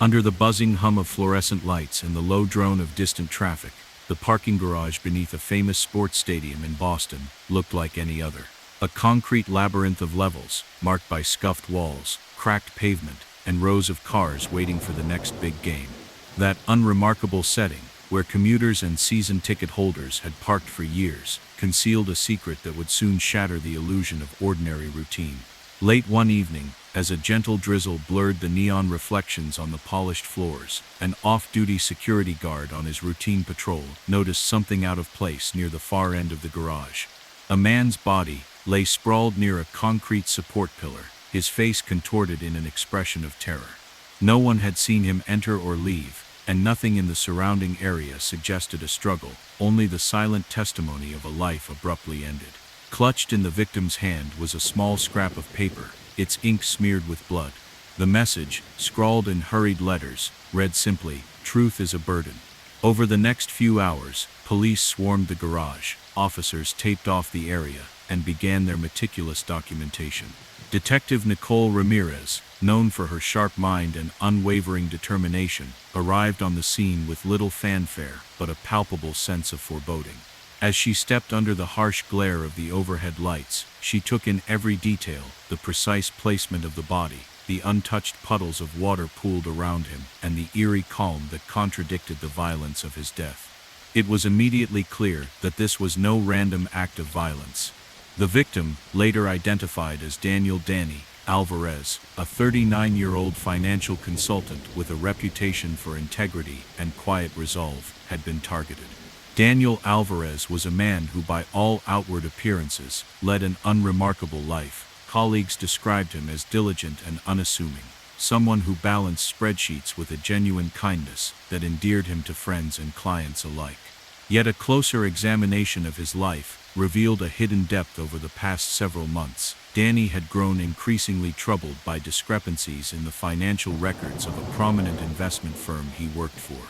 Under the buzzing hum of fluorescent lights and the low drone of distant traffic, the parking garage beneath a famous sports stadium in Boston looked like any other. A concrete labyrinth of levels, marked by scuffed walls, cracked pavement, and rows of cars waiting for the next big game. That unremarkable setting, where commuters and season ticket holders had parked for years, concealed a secret that would soon shatter the illusion of ordinary routine. Late one evening, as a gentle drizzle blurred the neon reflections on the polished floors, an off-duty security guard on his routine patrol noticed something out of place near the far end of the garage. A man's body lay sprawled near a concrete support pillar, his face contorted in an expression of terror. No one had seen him enter or leave, and nothing in the surrounding area suggested a struggle, only the silent testimony of a life abruptly ended. Clutched in the victim's hand was a small scrap of paper, its ink smeared with blood. The message, scrawled in hurried letters, read simply, "Truth is a burden." Over the next few hours, police swarmed the garage, officers taped off the area, and began their meticulous documentation. Detective Nicole Ramirez, known for her sharp mind and unwavering determination, arrived on the scene with little fanfare but a palpable sense of foreboding. As she stepped under the harsh glare of the overhead lights, she took in every detail, the precise placement of the body, the untouched puddles of water pooled around him, and the eerie calm that contradicted the violence of his death. It was immediately clear that this was no random act of violence. The victim, later identified as Daniel "Danny" Alvarez, a 39-year-old financial consultant with a reputation for integrity and quiet resolve, had been targeted. Daniel Alvarez was a man who, by all outward appearances, led an unremarkable life. Colleagues described him as diligent and unassuming, someone who balanced spreadsheets with a genuine kindness that endeared him to friends and clients alike. Yet a closer examination of his life revealed a hidden depth over the past several months. Danny had grown increasingly troubled by discrepancies in the financial records of a prominent investment firm he worked for.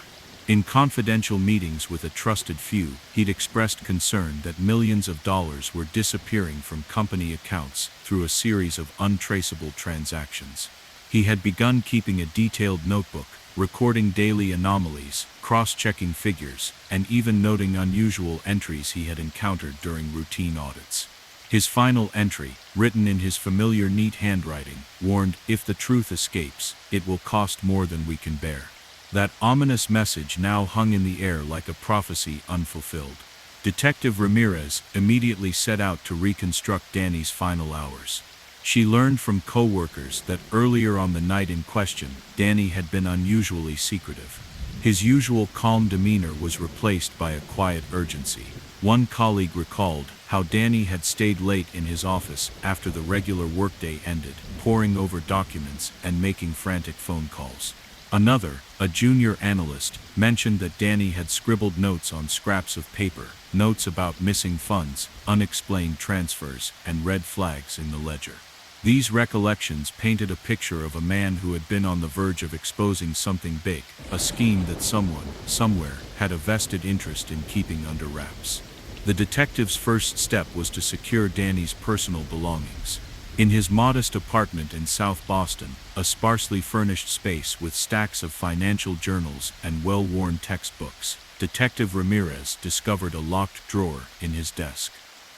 In confidential meetings with a trusted few, he'd expressed concern that millions of dollars were disappearing from company accounts through a series of untraceable transactions. He had begun keeping a detailed notebook, recording daily anomalies, cross-checking figures, and even noting unusual entries he had encountered during routine audits. His final entry, written in his familiar neat handwriting, warned, "If the truth escapes, it will cost more than we can bear." That ominous message now hung in the air like a prophecy unfulfilled. Detective Ramirez immediately set out to reconstruct Danny's final hours. She learned from co-workers that earlier on the night in question, Danny had been unusually secretive. His usual calm demeanor was replaced by a quiet urgency. One colleague recalled how Danny had stayed late in his office after the regular workday ended, poring over documents and making frantic phone calls. Another, a junior analyst, mentioned that Danny had scribbled notes on scraps of paper, notes about missing funds, unexplained transfers, and red flags in the ledger. These recollections painted a picture of a man who had been on the verge of exposing something big, a scheme that someone, somewhere, had a vested interest in keeping under wraps. The detective's first step was to secure Danny's personal belongings. In his modest apartment in South Boston, a sparsely furnished space with stacks of financial journals and well-worn textbooks, Detective Ramirez discovered a locked drawer in his desk.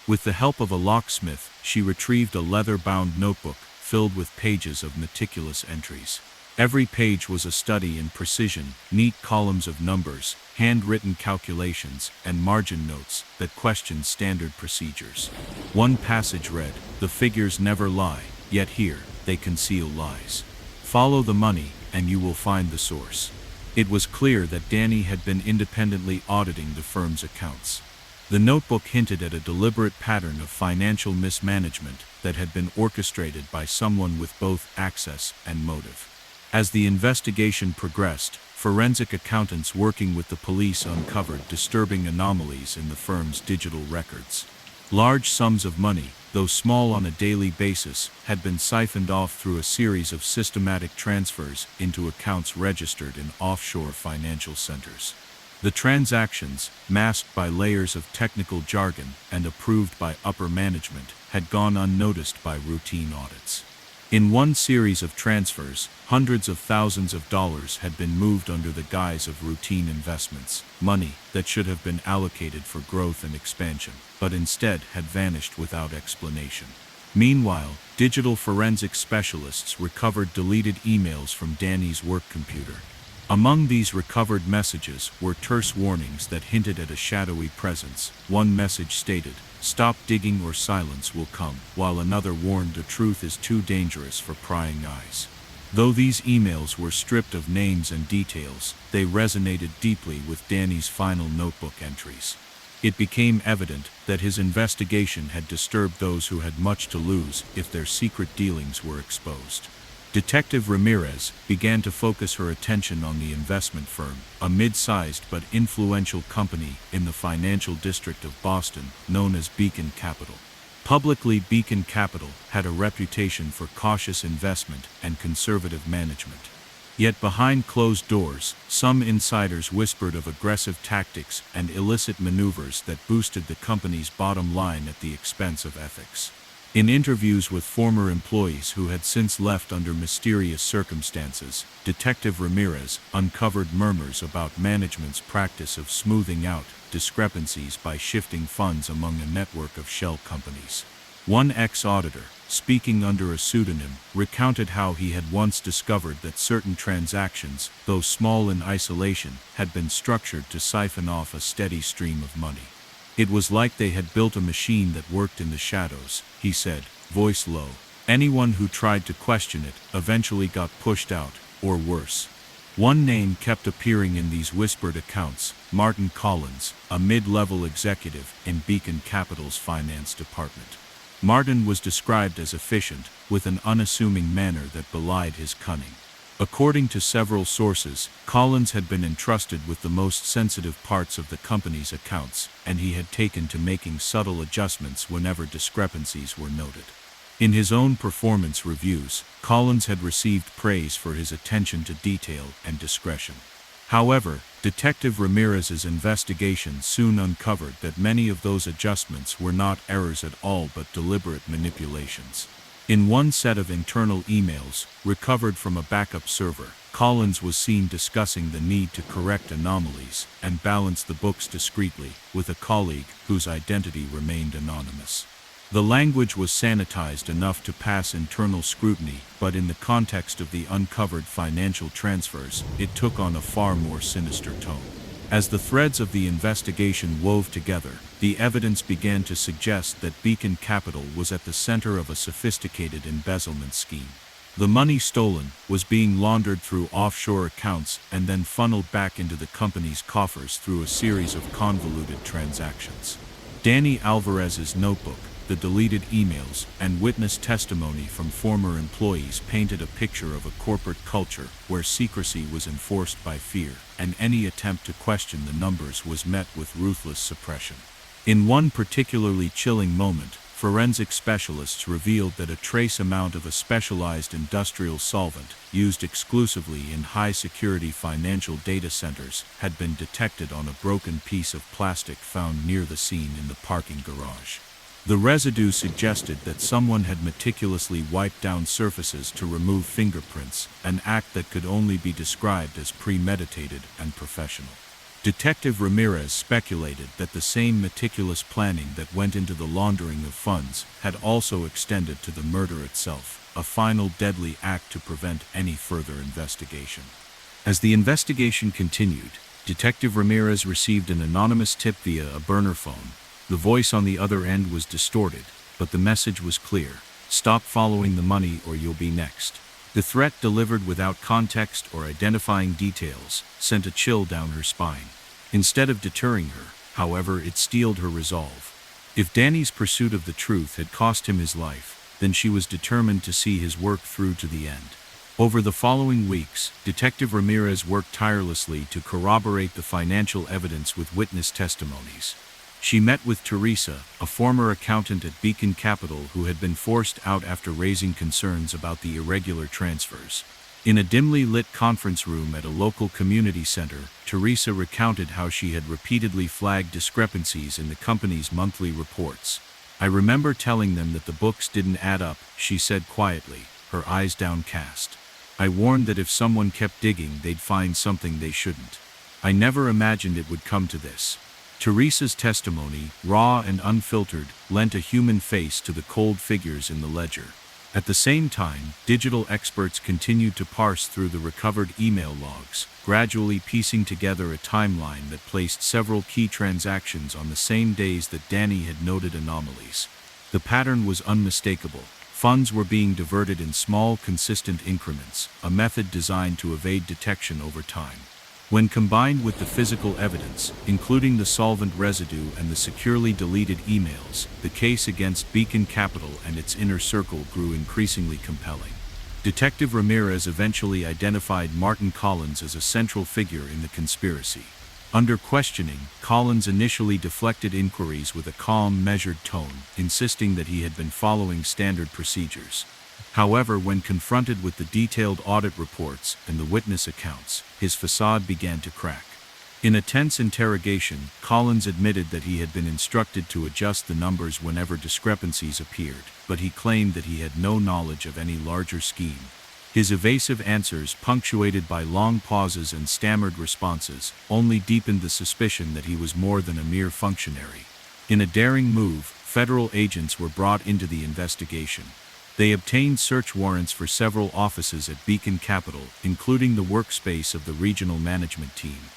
With the help of a locksmith, she retrieved a leather-bound notebook filled with pages of meticulous entries. Every page was a study in precision, neat columns of numbers, handwritten calculations, and margin notes that questioned standard procedures. One passage read, "The figures never lie, yet here, they conceal lies. Follow the money, and you will find the source." It was clear that Danny had been independently auditing the firm's accounts. The notebook hinted at a deliberate pattern of financial mismanagement that had been orchestrated by someone with both access and motive. As the investigation progressed, forensic accountants working with the police uncovered disturbing anomalies in the firm's digital records. Large sums of money, though small on a daily basis, had been siphoned off through a series of systematic transfers into accounts registered in offshore financial centers. The transactions, masked by layers of technical jargon and approved by upper management, had gone unnoticed by routine audits. In one series of transfers, hundreds of thousands of dollars had been moved under the guise of routine investments, money that should have been allocated for growth and expansion, but instead had vanished without explanation. Meanwhile, digital forensic specialists recovered deleted emails from Danny's work computer. Among these recovered messages were terse warnings that hinted at a shadowy presence. One message stated, "Stop digging or silence will come," while another warned the truth is too dangerous for prying eyes. Though these emails were stripped of names and details, they resonated deeply with Danny's final notebook entries. It became evident that his investigation had disturbed those who had much to lose if their secret dealings were exposed. Detective Ramirez began to focus her attention on the investment firm, a mid-sized but influential company in the financial district of Boston known as Beacon Capital. Publicly, Beacon Capital had a reputation for cautious investment and conservative management. Yet behind closed doors, some insiders whispered of aggressive tactics and illicit maneuvers that boosted the company's bottom line at the expense of ethics. In interviews with former employees who had since left under mysterious circumstances, Detective Ramirez uncovered murmurs about management's practice of smoothing out discrepancies by shifting funds among a network of shell companies. One ex-auditor, speaking under a pseudonym, recounted how he had once discovered that certain transactions, though small in isolation, had been structured to siphon off a steady stream of money. "It was like they had built a machine that worked in the shadows," he said, voice low. "Anyone who tried to question it eventually got pushed out, or worse." One name kept appearing in these whispered accounts, Martin Collins, a mid-level executive in Beacon Capital's finance department. Martin was described as efficient, with an unassuming manner that belied his cunning. According to several sources, Collins had been entrusted with the most sensitive parts of the company's accounts, and he had taken to making subtle adjustments whenever discrepancies were noted. In his own performance reviews, Collins had received praise for his attention to detail and discretion. However, Detective Ramirez's investigation soon uncovered that many of those adjustments were not errors at all but deliberate manipulations. In one set of internal emails, recovered from a backup server, Collins was seen discussing the need to correct anomalies and balance the books discreetly with a colleague whose identity remained anonymous. The language was sanitized enough to pass internal scrutiny, but in the context of the uncovered financial transfers, it took on a far more sinister tone. As the threads of the investigation wove together, the evidence began to suggest that Beacon Capital was at the center of a sophisticated embezzlement scheme. The money stolen was being laundered through offshore accounts and then funneled back into the company's coffers through a series of convoluted transactions. Danny Alvarez's notebook, the deleted emails, and witness testimony from former employees painted a picture of a corporate culture where secrecy was enforced by fear, and any attempt to question the numbers was met with ruthless suppression. In one particularly chilling moment, forensic specialists revealed that a trace amount of a specialized industrial solvent, used exclusively in high-security financial data centers, had been detected on a broken piece of plastic found near the scene in the parking garage. The residue suggested that someone had meticulously wiped down surfaces to remove fingerprints, an act that could only be described as premeditated and professional. Detective Ramirez speculated that the same meticulous planning that went into the laundering of funds had also extended to the murder itself, a final deadly act to prevent any further investigation. As the investigation continued, Detective Ramirez received an anonymous tip via a burner phone. The voice on the other end was distorted, but the message was clear: "Stop following the money or you'll be next." The threat, delivered without context or identifying details, sent a chill down her spine. Instead of deterring her, however, it steeled her resolve. If Danny's pursuit of the truth had cost him his life, then she was determined to see his work through to the end. Over the following weeks, Detective Ramirez worked tirelessly to corroborate the financial evidence with witness testimonies. She met with Teresa, a former accountant at Beacon Capital who had been forced out after raising concerns about the irregular transfers. In a dimly lit conference room at a local community center, Teresa recounted how she had repeatedly flagged discrepancies in the company's monthly reports. "I remember telling them that the books didn't add up," she said quietly, her eyes downcast. "I warned that if someone kept digging, they'd find something they shouldn't. I never imagined it would come to this." Teresa's testimony, raw and unfiltered, lent a human face to the cold figures in the ledger. At the same time, digital experts continued to parse through the recovered email logs, gradually piecing together a timeline that placed several key transactions on the same days that Danny had noted anomalies. The pattern was unmistakable. Funds were being diverted in small, consistent increments, a method designed to evade detection over time. When combined with the physical evidence, including the solvent residue and the securely deleted emails, the case against Beacon Capital and its inner circle grew increasingly compelling. Detective Ramirez eventually identified Martin Collins as a central figure in the conspiracy. Under questioning, Collins initially deflected inquiries with a calm, measured tone, insisting that he had been following standard procedures. However, when confronted with the detailed audit reports and the witness accounts, his facade began to crack. In a tense interrogation, Collins admitted that he had been instructed to adjust the numbers whenever discrepancies appeared, but he claimed that he had no knowledge of any larger scheme. His evasive answers, punctuated by long pauses and stammered responses, only deepened the suspicion that he was more than a mere functionary. In a daring move, federal agents were brought into the investigation. They obtained search warrants for several offices at Beacon Capital, including the workspace of the regional management team.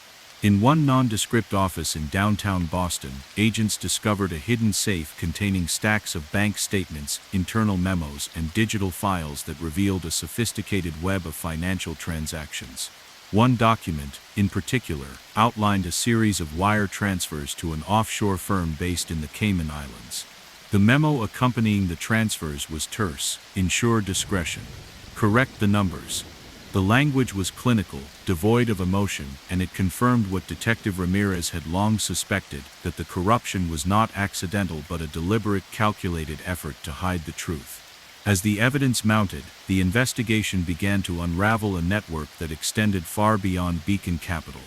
In one nondescript office in downtown Boston, agents discovered a hidden safe containing stacks of bank statements, internal memos, and digital files that revealed a sophisticated web of financial transactions. One document, in particular, outlined a series of wire transfers to an offshore firm based in the Cayman Islands. The memo accompanying the transfers was terse: "Ensure discretion. Correct the numbers." The language was clinical, devoid of emotion, and it confirmed what Detective Ramirez had long suspected, that the corruption was not accidental but a deliberate, calculated effort to hide the truth. As the evidence mounted, the investigation began to unravel a network that extended far beyond Beacon Capital.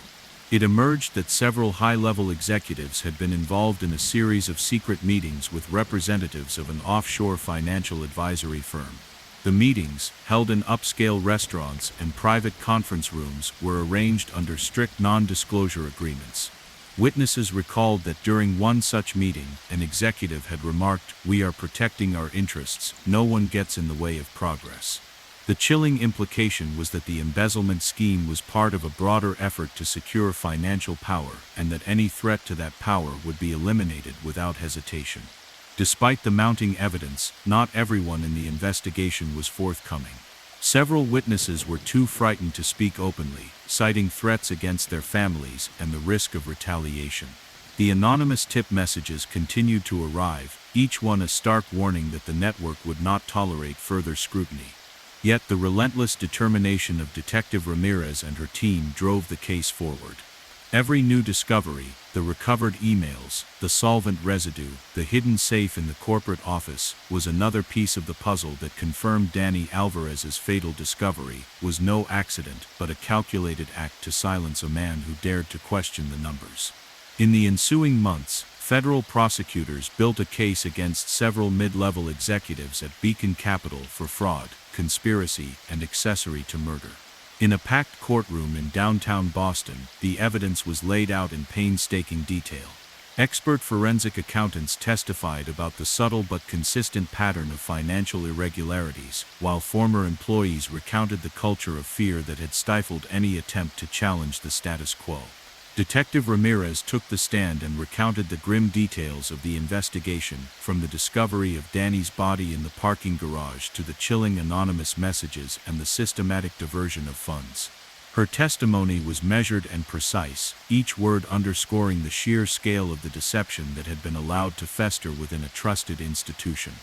It emerged that several high-level executives had been involved in a series of secret meetings with representatives of an offshore financial advisory firm. The meetings, held in upscale restaurants and private conference rooms, were arranged under strict non-disclosure agreements. Witnesses recalled that during one such meeting, an executive had remarked, "We are protecting our interests, no one gets in the way of progress." The chilling implication was that the embezzlement scheme was part of a broader effort to secure financial power, and that any threat to that power would be eliminated without hesitation. Despite the mounting evidence, not everyone in the investigation was forthcoming. Several witnesses were too frightened to speak openly, citing threats against their families and the risk of retaliation. The anonymous tip messages continued to arrive, each one a stark warning that the network would not tolerate further scrutiny. Yet the relentless determination of Detective Ramirez and her team drove the case forward. Every new discovery, the recovered emails, the solvent residue, the hidden safe in the corporate office, was another piece of the puzzle that confirmed Danny Alvarez's fatal discovery was no accident but a calculated act to silence a man who dared to question the numbers. In the ensuing months, federal prosecutors built a case against several mid-level executives at Beacon Capital for fraud, conspiracy, and accessory to murder. In a packed courtroom in downtown Boston, the evidence was laid out in painstaking detail. Expert forensic accountants testified about the subtle but consistent pattern of financial irregularities, while former employees recounted the culture of fear that had stifled any attempt to challenge the status quo. Detective Ramirez took the stand and recounted the grim details of the investigation, from the discovery of Danny's body in the parking garage to the chilling anonymous messages and the systematic diversion of funds. Her testimony was measured and precise, each word underscoring the sheer scale of the deception that had been allowed to fester within a trusted institution.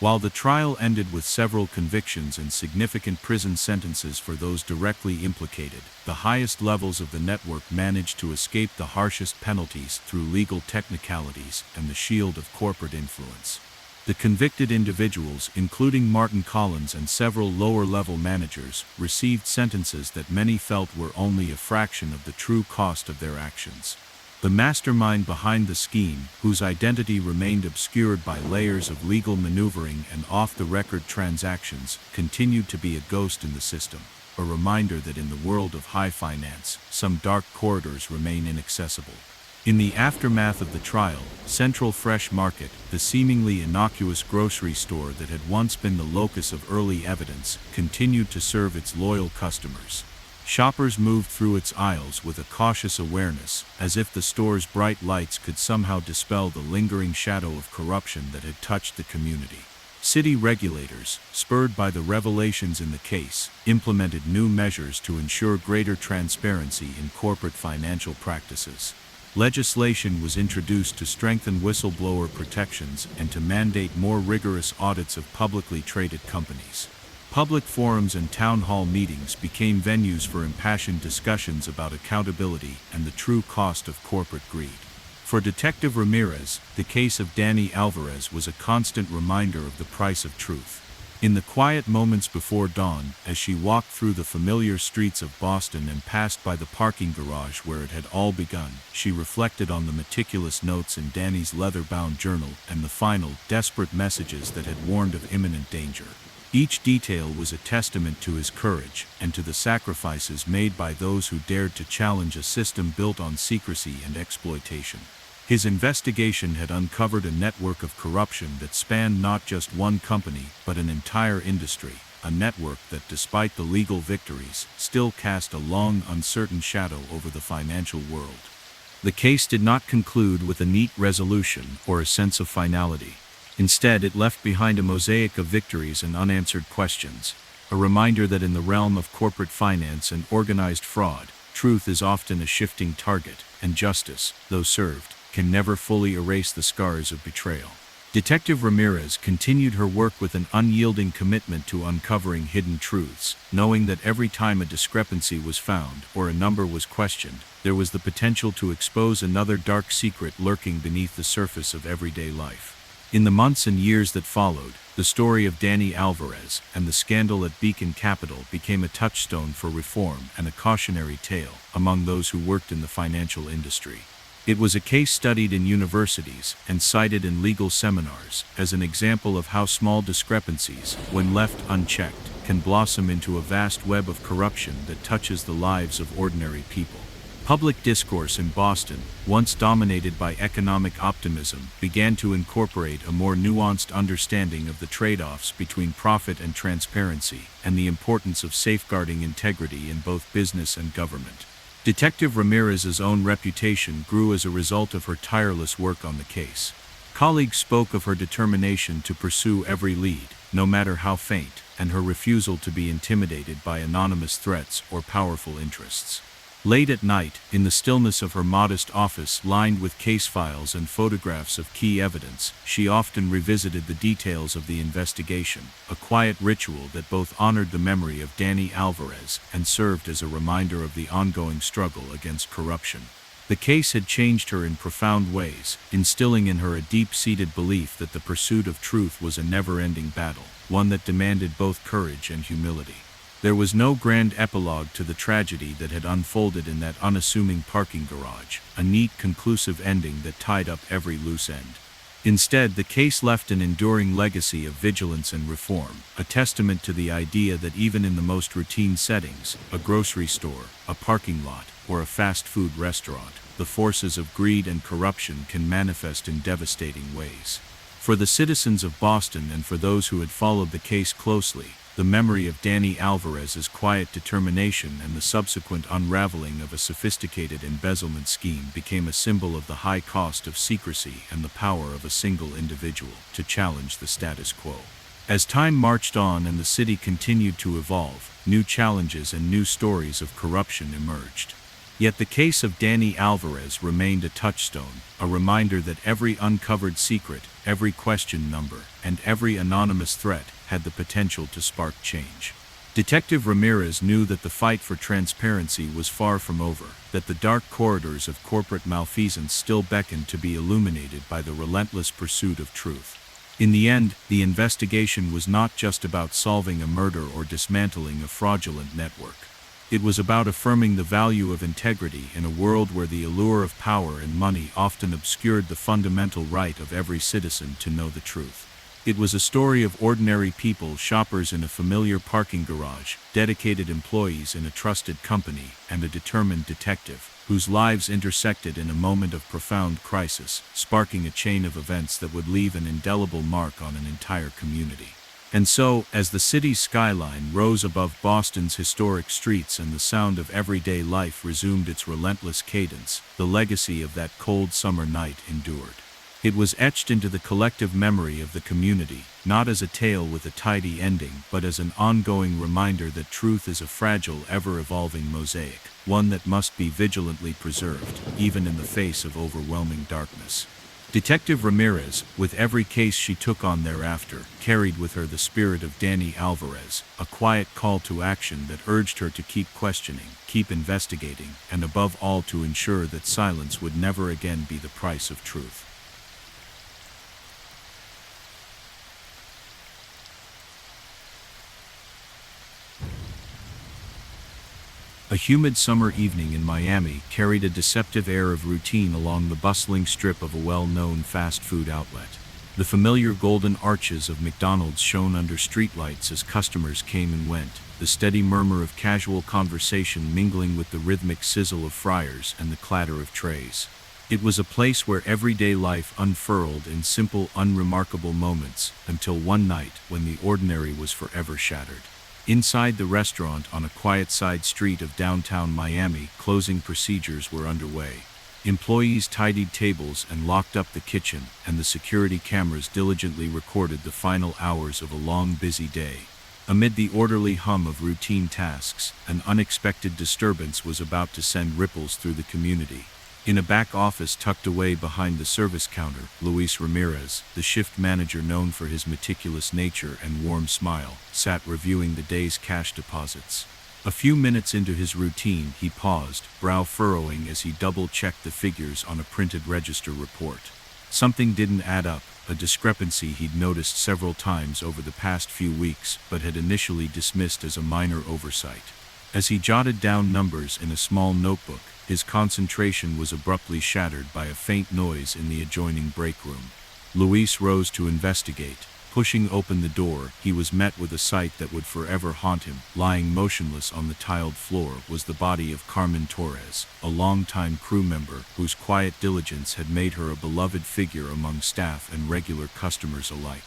While the trial ended with several convictions and significant prison sentences for those directly implicated, the highest levels of the network managed to escape the harshest penalties through legal technicalities and the shield of corporate influence. The convicted individuals, including Martin Collins and several lower-level managers, received sentences that many felt were only a fraction of the true cost of their actions. The mastermind behind the scheme, whose identity remained obscured by layers of legal maneuvering and off-the-record transactions, continued to be a ghost in the system, a reminder that in the world of high finance, some dark corridors remain inaccessible. In the aftermath of the trial, Central Fresh Market, the seemingly innocuous grocery store that had once been the locus of early evidence, continued to serve its loyal customers. Shoppers moved through its aisles with a cautious awareness, as if the store's bright lights could somehow dispel the lingering shadow of corruption that had touched the community. City regulators, spurred by the revelations in the case, implemented new measures to ensure greater transparency in corporate financial practices. Legislation was introduced to strengthen whistleblower protections and to mandate more rigorous audits of publicly traded companies. Public forums and town hall meetings became venues for impassioned discussions about accountability and the true cost of corporate greed. For Detective Ramirez, the case of Danny Alvarez was a constant reminder of the price of truth. In the quiet moments before dawn, as she walked through the familiar streets of Boston and passed by the parking garage where it had all begun, she reflected on the meticulous notes in Danny's leather-bound journal and the final, desperate messages that had warned of imminent danger. Each detail was a testament to his courage and to the sacrifices made by those who dared to challenge a system built on secrecy and exploitation. His investigation had uncovered a network of corruption that spanned not just one company but an entire industry, a network that, despite the legal victories, still cast a long, uncertain shadow over the financial world. The case did not conclude with a neat resolution or a sense of finality. Instead, it left behind a mosaic of victories and unanswered questions, a reminder that in the realm of corporate finance and organized fraud, truth is often a shifting target, and justice, though served, can never fully erase the scars of betrayal. Detective Ramirez continued her work with an unyielding commitment to uncovering hidden truths, knowing that every time a discrepancy was found or a number was questioned, there was the potential to expose another dark secret lurking beneath the surface of everyday life. In the months and years that followed, the story of Danny Alvarez and the scandal at Beacon Capital became a touchstone for reform and a cautionary tale among those who worked in the financial industry. It was a case studied in universities and cited in legal seminars as an example of how small discrepancies, when left unchecked, can blossom into a vast web of corruption that touches the lives of ordinary people. Public discourse in Boston, once dominated by economic optimism, began to incorporate a more nuanced understanding of the trade-offs between profit and transparency, and the importance of safeguarding integrity in both business and government. Detective Ramirez's own reputation grew as a result of her tireless work on the case. Colleagues spoke of her determination to pursue every lead, no matter how faint, and her refusal to be intimidated by anonymous threats or powerful interests. Late at night, in the stillness of her modest office lined with case files and photographs of key evidence, she often revisited the details of the investigation, a quiet ritual that both honored the memory of Danny Alvarez and served as a reminder of the ongoing struggle against corruption. The case had changed her in profound ways, instilling in her a deep-seated belief that the pursuit of truth was a never-ending battle, one that demanded both courage and humility. There was no grand epilogue to the tragedy that had unfolded in that unassuming parking garage, a neat, conclusive ending that tied up every loose end. Instead, the case left an enduring legacy of vigilance and reform, a testament to the idea that even in the most routine settings, a grocery store, a parking lot, or a fast food restaurant, the forces of greed and corruption can manifest in devastating ways. For the citizens of Boston and for those who had followed the case closely, the memory of Danny Alvarez's quiet determination and the subsequent unraveling of a sophisticated embezzlement scheme became a symbol of the high cost of secrecy and the power of a single individual to challenge the status quo. As time marched on and the city continued to evolve, new challenges and new stories of corruption emerged. Yet the case of Danny Alvarez remained a touchstone, a reminder that every uncovered secret, every question number, and every anonymous threat had the potential to spark change. Detective Ramirez knew that the fight for transparency was far from over, that the dark corridors of corporate malfeasance still beckoned to be illuminated by the relentless pursuit of truth. In the end, the investigation was not just about solving a murder or dismantling a fraudulent network. It was about affirming the value of integrity in a world where the allure of power and money often obscured the fundamental right of every citizen to know the truth. It was a story of ordinary people, shoppers in a familiar parking garage, dedicated employees in a trusted company, and a determined detective, whose lives intersected in a moment of profound crisis, sparking a chain of events that would leave an indelible mark on an entire community. And so, as the city's skyline rose above Boston's historic streets and the sound of everyday life resumed its relentless cadence, the legacy of that cold summer night endured. It was etched into the collective memory of the community, not as a tale with a tidy ending, but as an ongoing reminder that truth is a fragile, ever-evolving mosaic, one that must be vigilantly preserved, even in the face of overwhelming darkness. Detective Ramirez, with every case she took on thereafter, carried with her the spirit of Danny Alvarez, a quiet call to action that urged her to keep questioning, keep investigating, and above all to ensure that silence would never again be the price of truth. A humid summer evening in Miami carried a deceptive air of routine along the bustling strip of a well-known fast food outlet. The familiar golden arches of McDonald's shone under streetlights as customers came and went, the steady murmur of casual conversation mingling with the rhythmic sizzle of fryers and the clatter of trays. It was a place where everyday life unfurled in simple, unremarkable moments, until one night when the ordinary was forever shattered. Inside the restaurant on a quiet side street of downtown Miami, closing procedures were underway. Employees tidied tables and locked up the kitchen, and the security cameras diligently recorded the final hours of a long, busy day. Amid the orderly hum of routine tasks, an unexpected disturbance was about to send ripples through the community. In a back office tucked away behind the service counter, Luis Ramirez, the shift manager known for his meticulous nature and warm smile, sat reviewing the day's cash deposits. A few minutes into his routine, he paused, brow furrowing as he double-checked the figures on a printed register report. Something didn't add up, a discrepancy he'd noticed several times over the past few weeks but had initially dismissed as a minor oversight. As he jotted down numbers in a small notebook, his concentration was abruptly shattered by a faint noise in the adjoining break room. Luis rose to investigate. Pushing open the door, he was met with a sight that would forever haunt him. Lying motionless on the tiled floor was the body of Carmen Torres, a longtime crew member whose quiet diligence had made her a beloved figure among staff and regular customers alike.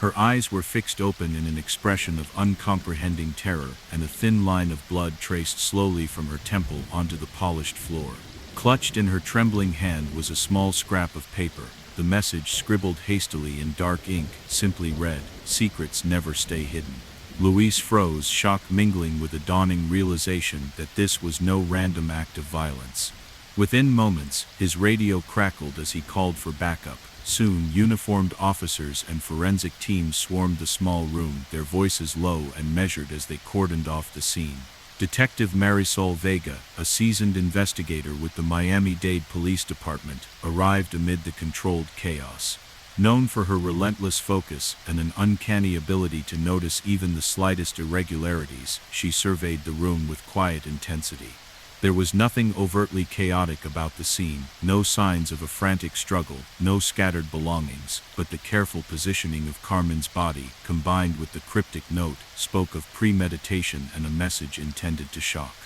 Her eyes were fixed open in an expression of uncomprehending terror, and a thin line of blood traced slowly from her temple onto the polished floor. Clutched in her trembling hand was a small scrap of paper. The message, scribbled hastily in dark ink, simply read, "Secrets never stay hidden." Luis froze, shock mingling with a dawning realization that this was no random act of violence. Within moments, his radio crackled as he called for backup. Soon, uniformed officers and forensic teams swarmed the small room, their voices low and measured as they cordoned off the scene. Detective Marisol Vega, a seasoned investigator with the Miami-Dade Police Department, arrived amid the controlled chaos. Known for her relentless focus and an uncanny ability to notice even the slightest irregularities, she surveyed the room with quiet intensity. There was nothing overtly chaotic about the scene, no signs of a frantic struggle, no scattered belongings, but the careful positioning of Carmen's body, combined with the cryptic note, spoke of premeditation and a message intended to shock.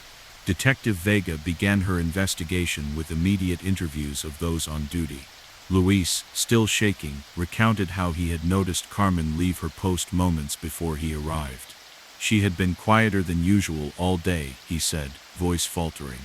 Detective Vega began her investigation with immediate interviews of those on duty. Luis, still shaking, recounted how he had noticed Carmen leave her post moments before he arrived. "She had been quieter than usual all day," he said, voice faltering.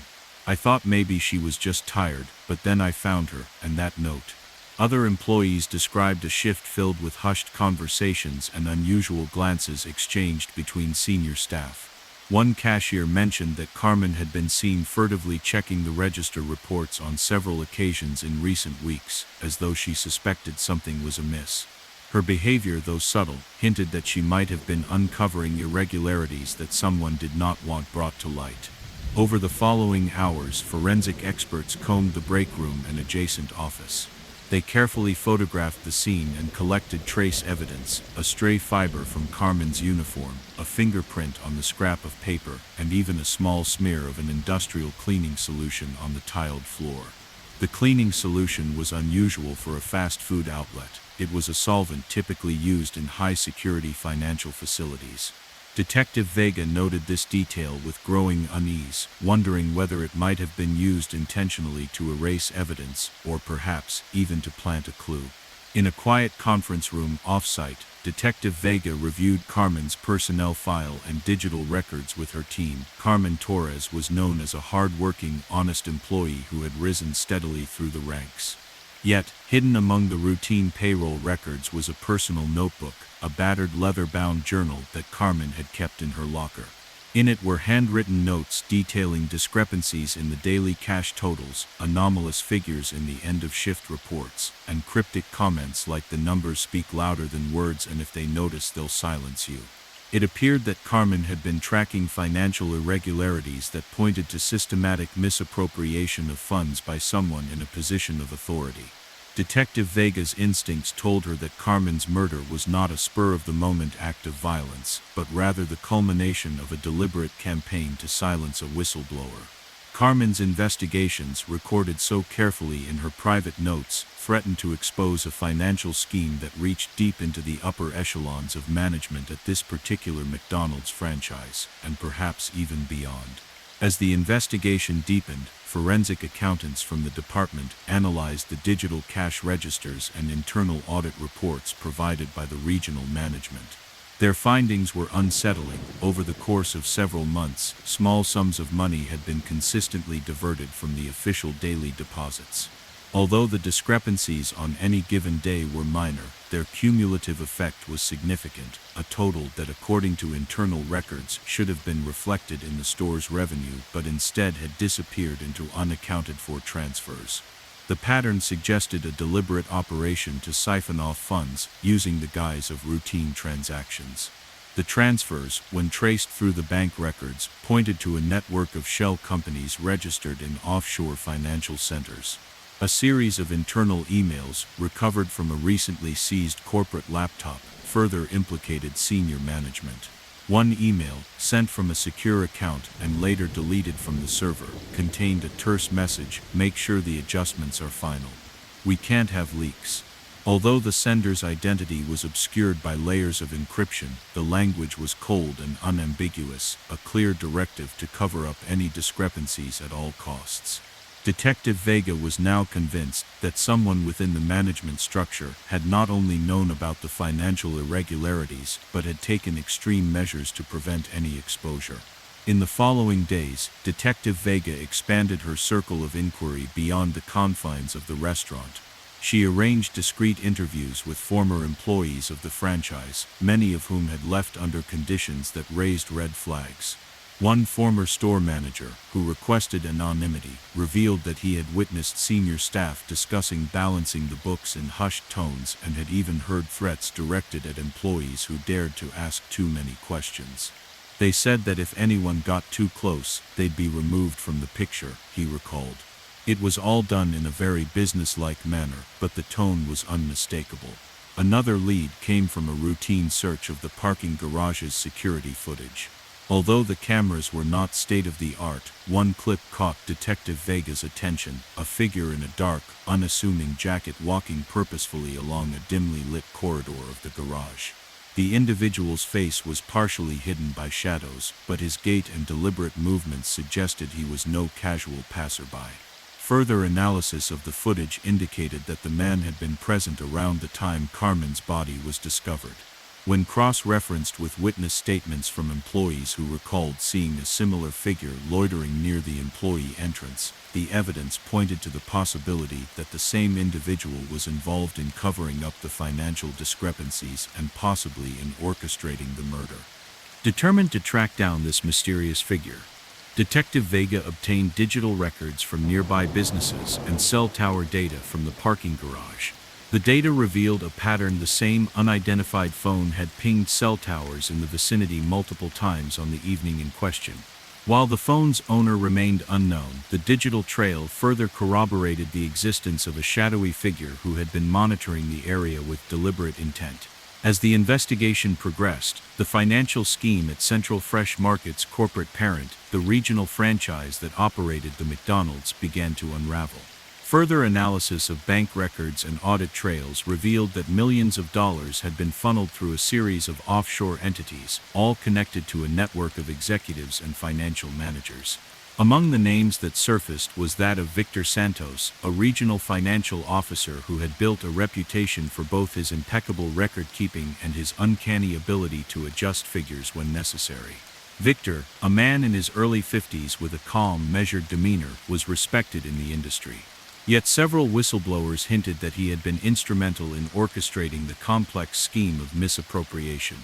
"I thought maybe she was just tired, but then I found her, and that note." Other employees described a shift filled with hushed conversations and unusual glances exchanged between senior staff. One cashier mentioned that Carmen had been seen furtively checking the register reports on several occasions in recent weeks, as though she suspected something was amiss. Her behavior, though subtle, hinted that she might have been uncovering irregularities that someone did not want brought to light. Over the following hours, forensic experts combed the break room and adjacent office. They carefully photographed the scene and collected trace evidence: a stray fiber from Carmen's uniform, a fingerprint on the scrap of paper, and even a small smear of an industrial cleaning solution on the tiled floor. The cleaning solution was unusual for a fast food outlet. It was a solvent typically used in high-security financial facilities. Detective Vega noted this detail with growing unease, wondering whether it might have been used intentionally to erase evidence, or perhaps even to plant a clue. In a quiet conference room off-site, Detective Vega reviewed Carmen's personnel file and digital records with her team. Carmen Torres was known as a hard-working, honest employee who had risen steadily through the ranks. Yet, hidden among the routine payroll records was a personal notebook, a battered leather-bound journal that Carmen had kept in her locker. In it were handwritten notes detailing discrepancies in the daily cash totals, anomalous figures in the end-of-shift reports, and cryptic comments like "the numbers speak louder than words, and if they notice they'll silence you." It appeared that Carmen had been tracking financial irregularities that pointed to systematic misappropriation of funds by someone in a position of authority. Detective Vega's instincts told her that Carmen's murder was not a spur-of-the-moment act of violence, but rather the culmination of a deliberate campaign to silence a whistleblower. Carmen's investigations, recorded so carefully in her private notes, threatened to expose a financial scheme that reached deep into the upper echelons of management at this particular McDonald's franchise, and perhaps even beyond. As the investigation deepened, forensic accountants from the department analyzed the digital cash registers and internal audit reports provided by the regional management. Their findings were unsettling. Over the course of several months, small sums of money had been consistently diverted from the official daily deposits. Although the discrepancies on any given day were minor, their cumulative effect was significant, a total that, according to internal records, should have been reflected in the store's revenue but instead had disappeared into unaccounted-for transfers. The pattern suggested a deliberate operation to siphon off funds, using the guise of routine transactions. The transfers, when traced through the bank records, pointed to a network of shell companies registered in offshore financial centers. A series of internal emails, recovered from a recently seized corporate laptop, further implicated senior management. One email, sent from a secure account and later deleted from the server, contained a terse message: "Make sure the adjustments are final. We can't have leaks." Although the sender's identity was obscured by layers of encryption, the language was cold and unambiguous, a clear directive to cover up any discrepancies at all costs. Detective Vega was now convinced that someone within the management structure had not only known about the financial irregularities but had taken extreme measures to prevent any exposure. In the following days, Detective Vega expanded her circle of inquiry beyond the confines of the restaurant. She arranged discreet interviews with former employees of the franchise, many of whom had left under conditions that raised red flags. One former store manager, who requested anonymity, revealed that he had witnessed senior staff discussing balancing the books in hushed tones and had even heard threats directed at employees who dared to ask too many questions. They said that if anyone got too close, they'd be removed from the picture, he recalled. It was all done in a very businesslike manner, but the tone was unmistakable. Another lead came from a routine search of the parking garage's security footage. Although the cameras were not state-of-the-art, one clip caught Detective Vega's attention: a figure in a dark, unassuming jacket walking purposefully along a dimly lit corridor of the garage. The individual's face was partially hidden by shadows, but his gait and deliberate movements suggested he was no casual passerby. Further analysis of the footage indicated that the man had been present around the time Carmen's body was discovered. When cross-referenced with witness statements from employees who recalled seeing a similar figure loitering near the employee entrance, the evidence pointed to the possibility that the same individual was involved in covering up the financial discrepancies and possibly in orchestrating the murder. Determined to track down this mysterious figure, Detective Vega obtained digital records from nearby businesses and cell tower data from the parking garage. The data revealed a pattern: the same unidentified phone had pinged cell towers in the vicinity multiple times on the evening in question. While the phone's owner remained unknown, the digital trail further corroborated the existence of a shadowy figure who had been monitoring the area with deliberate intent. As the investigation progressed, the financial scheme at Central Fresh Market's corporate parent, the regional franchise that operated the McDonald's, began to unravel. Further analysis of bank records and audit trails revealed that millions of dollars had been funneled through a series of offshore entities, all connected to a network of executives and financial managers. Among the names that surfaced was that of Victor Santos, a regional financial officer who had built a reputation for both his impeccable record-keeping and his uncanny ability to adjust figures when necessary. Victor, a man in his early 50s with a calm, measured demeanor, was respected in the industry. Yet several whistleblowers hinted that he had been instrumental in orchestrating the complex scheme of misappropriation.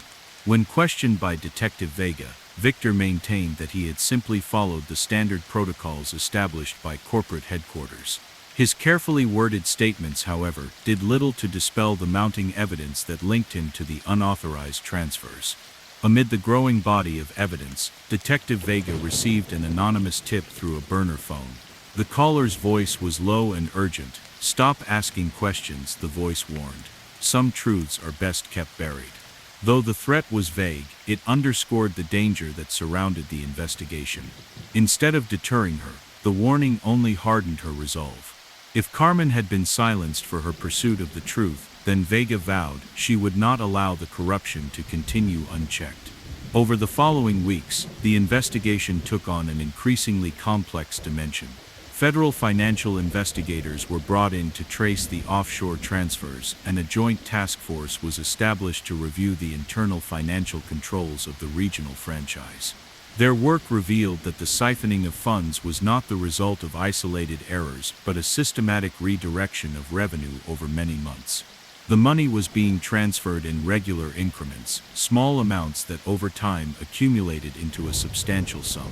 When questioned by Detective Vega, Victor maintained that he had simply followed the standard protocols established by corporate headquarters. His carefully worded statements, however, did little to dispel the mounting evidence that linked him to the unauthorized transfers. Amid the growing body of evidence, Detective Vega received an anonymous tip through a burner phone. The caller's voice was low and urgent. "Stop asking questions," the voice warned. "Some truths are best kept buried." Though the threat was vague, it underscored the danger that surrounded the investigation. Instead of deterring her, the warning only hardened her resolve. If Carmen had been silenced for her pursuit of the truth, then Vega vowed she would not allow the corruption to continue unchecked. Over the following weeks, the investigation took on an increasingly complex dimension. Federal financial investigators were brought in to trace the offshore transfers, and a joint task force was established to review the internal financial controls of the regional franchise. Their work revealed that the siphoning of funds was not the result of isolated errors, but a systematic redirection of revenue over many months. The money was being transferred in regular increments, small amounts that over time accumulated into a substantial sum.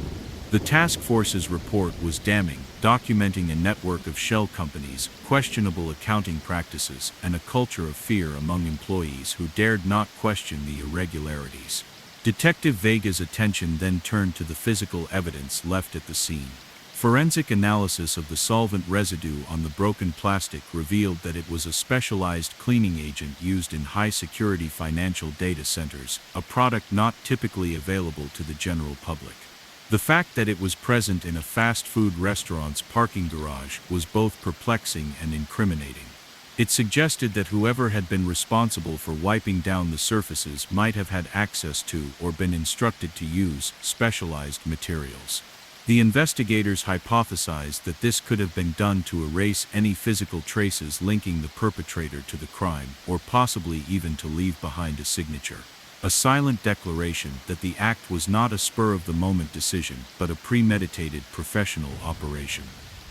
The task force's report was damning, documenting a network of shell companies, questionable accounting practices, and a culture of fear among employees who dared not question the irregularities. Detective Vega's attention then turned to the physical evidence left at the scene. Forensic analysis of the solvent residue on the broken plastic revealed that it was a specialized cleaning agent used in high-security financial data centers, a product not typically available to the general public. The fact that it was present in a fast food restaurant's parking garage was both perplexing and incriminating. It suggested that whoever had been responsible for wiping down the surfaces might have had access to or been instructed to use specialized materials. The investigators hypothesized that this could have been done to erase any physical traces linking the perpetrator to the crime, or possibly even to leave behind a signature. A silent declaration that the act was not a spur-of-the-moment decision, but a premeditated professional operation.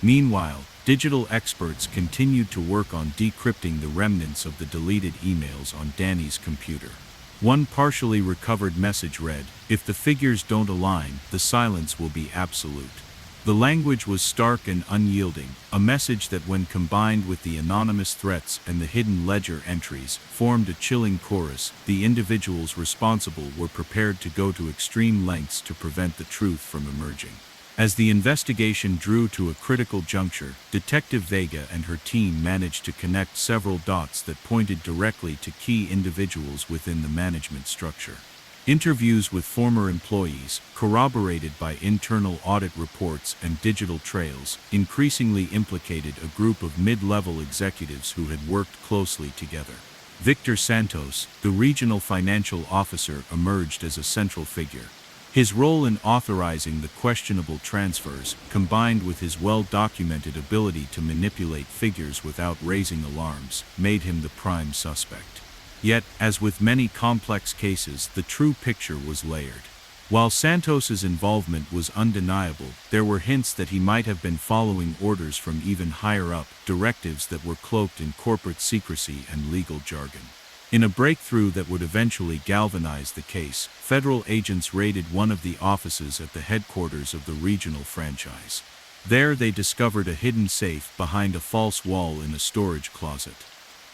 Meanwhile, digital experts continued to work on decrypting the remnants of the deleted emails on Danny's computer. One partially recovered message read, "If the figures don't align, the silence will be absolute." The language was stark and unyielding, a message that when combined with the anonymous threats and the hidden ledger entries, formed a chilling chorus. The individuals responsible were prepared to go to extreme lengths to prevent the truth from emerging. As the investigation drew to a critical juncture, Detective Vega and her team managed to connect several dots that pointed directly to key individuals within the management structure. Interviews with former employees, corroborated by internal audit reports and digital trails, increasingly implicated a group of mid-level executives who had worked closely together. Victor Santos, the regional financial officer, emerged as a central figure. His role in authorizing the questionable transfers, combined with his well-documented ability to manipulate figures without raising alarms, made him the prime suspect. Yet, as with many complex cases, the true picture was layered. While Santos's involvement was undeniable, there were hints that he might have been following orders from even higher up, directives that were cloaked in corporate secrecy and legal jargon. In a breakthrough that would eventually galvanize the case, federal agents raided one of the offices at the headquarters of the regional franchise. There they discovered a hidden safe behind a false wall in a storage closet.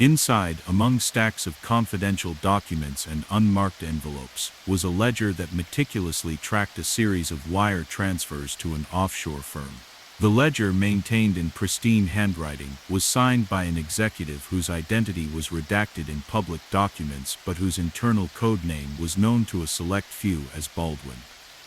Inside, among stacks of confidential documents and unmarked envelopes, was a ledger that meticulously tracked a series of wire transfers to an offshore firm. The ledger, maintained in pristine handwriting, was signed by an executive whose identity was redacted in public documents but whose internal code name was known to a select few as Baldwin.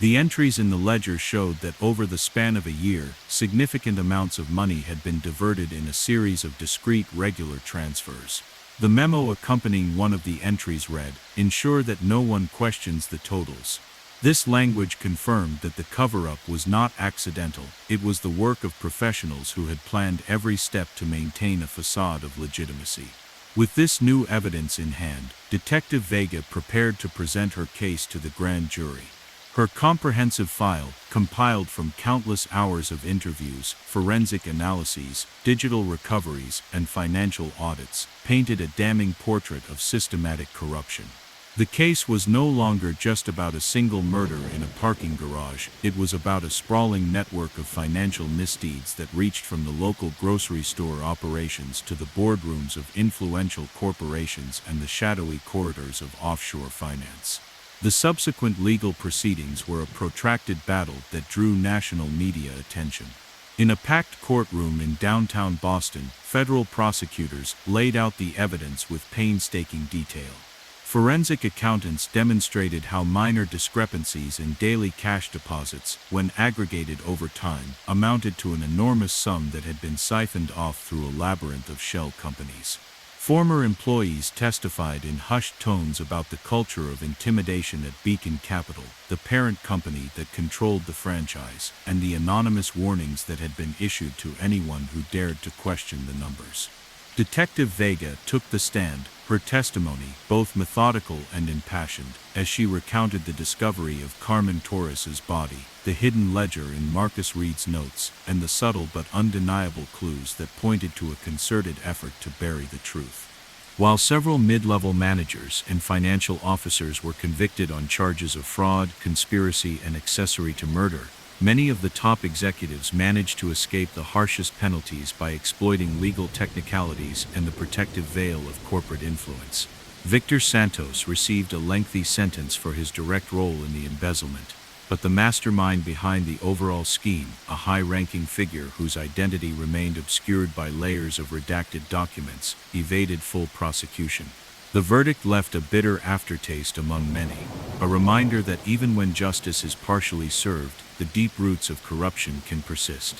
The entries in the ledger showed that over the span of a year, significant amounts of money had been diverted in a series of discrete regular transfers. The memo accompanying one of the entries read, "Ensure that no one questions the totals." This language confirmed that the cover-up was not accidental, it was the work of professionals who had planned every step to maintain a facade of legitimacy. With this new evidence in hand, Detective Vega prepared to present her case to the grand jury. Her comprehensive file, compiled from countless hours of interviews, forensic analyses, digital recoveries, and financial audits, painted a damning portrait of systematic corruption. The case was no longer just about a single murder in a parking garage, it was about a sprawling network of financial misdeeds that reached from the local grocery store operations to the boardrooms of influential corporations and the shadowy corridors of offshore finance. The subsequent legal proceedings were a protracted battle that drew national media attention. In a packed courtroom in downtown Boston, federal prosecutors laid out the evidence with painstaking detail. Forensic accountants demonstrated how minor discrepancies in daily cash deposits, when aggregated over time, amounted to an enormous sum that had been siphoned off through a labyrinth of shell companies. Former employees testified in hushed tones about the culture of intimidation at Beacon Capital, the parent company that controlled the franchise, and the anonymous warnings that had been issued to anyone who dared to question the numbers. Detective Vega took the stand, her testimony both methodical and impassioned, as she recounted the discovery of Carmen Torres's body, the hidden ledger in Marcus Reed's notes, and the subtle but undeniable clues that pointed to a concerted effort to bury the truth. While several mid-level managers and financial officers were convicted on charges of fraud, conspiracy, and accessory to murder, many of the top executives managed to escape the harshest penalties by exploiting legal technicalities and the protective veil of corporate influence. Victor Santos received a lengthy sentence for his direct role in the embezzlement, but the mastermind behind the overall scheme, a high-ranking figure whose identity remained obscured by layers of redacted documents, evaded full prosecution. The verdict left a bitter aftertaste among many, a reminder that even when justice is partially served, the deep roots of corruption can persist.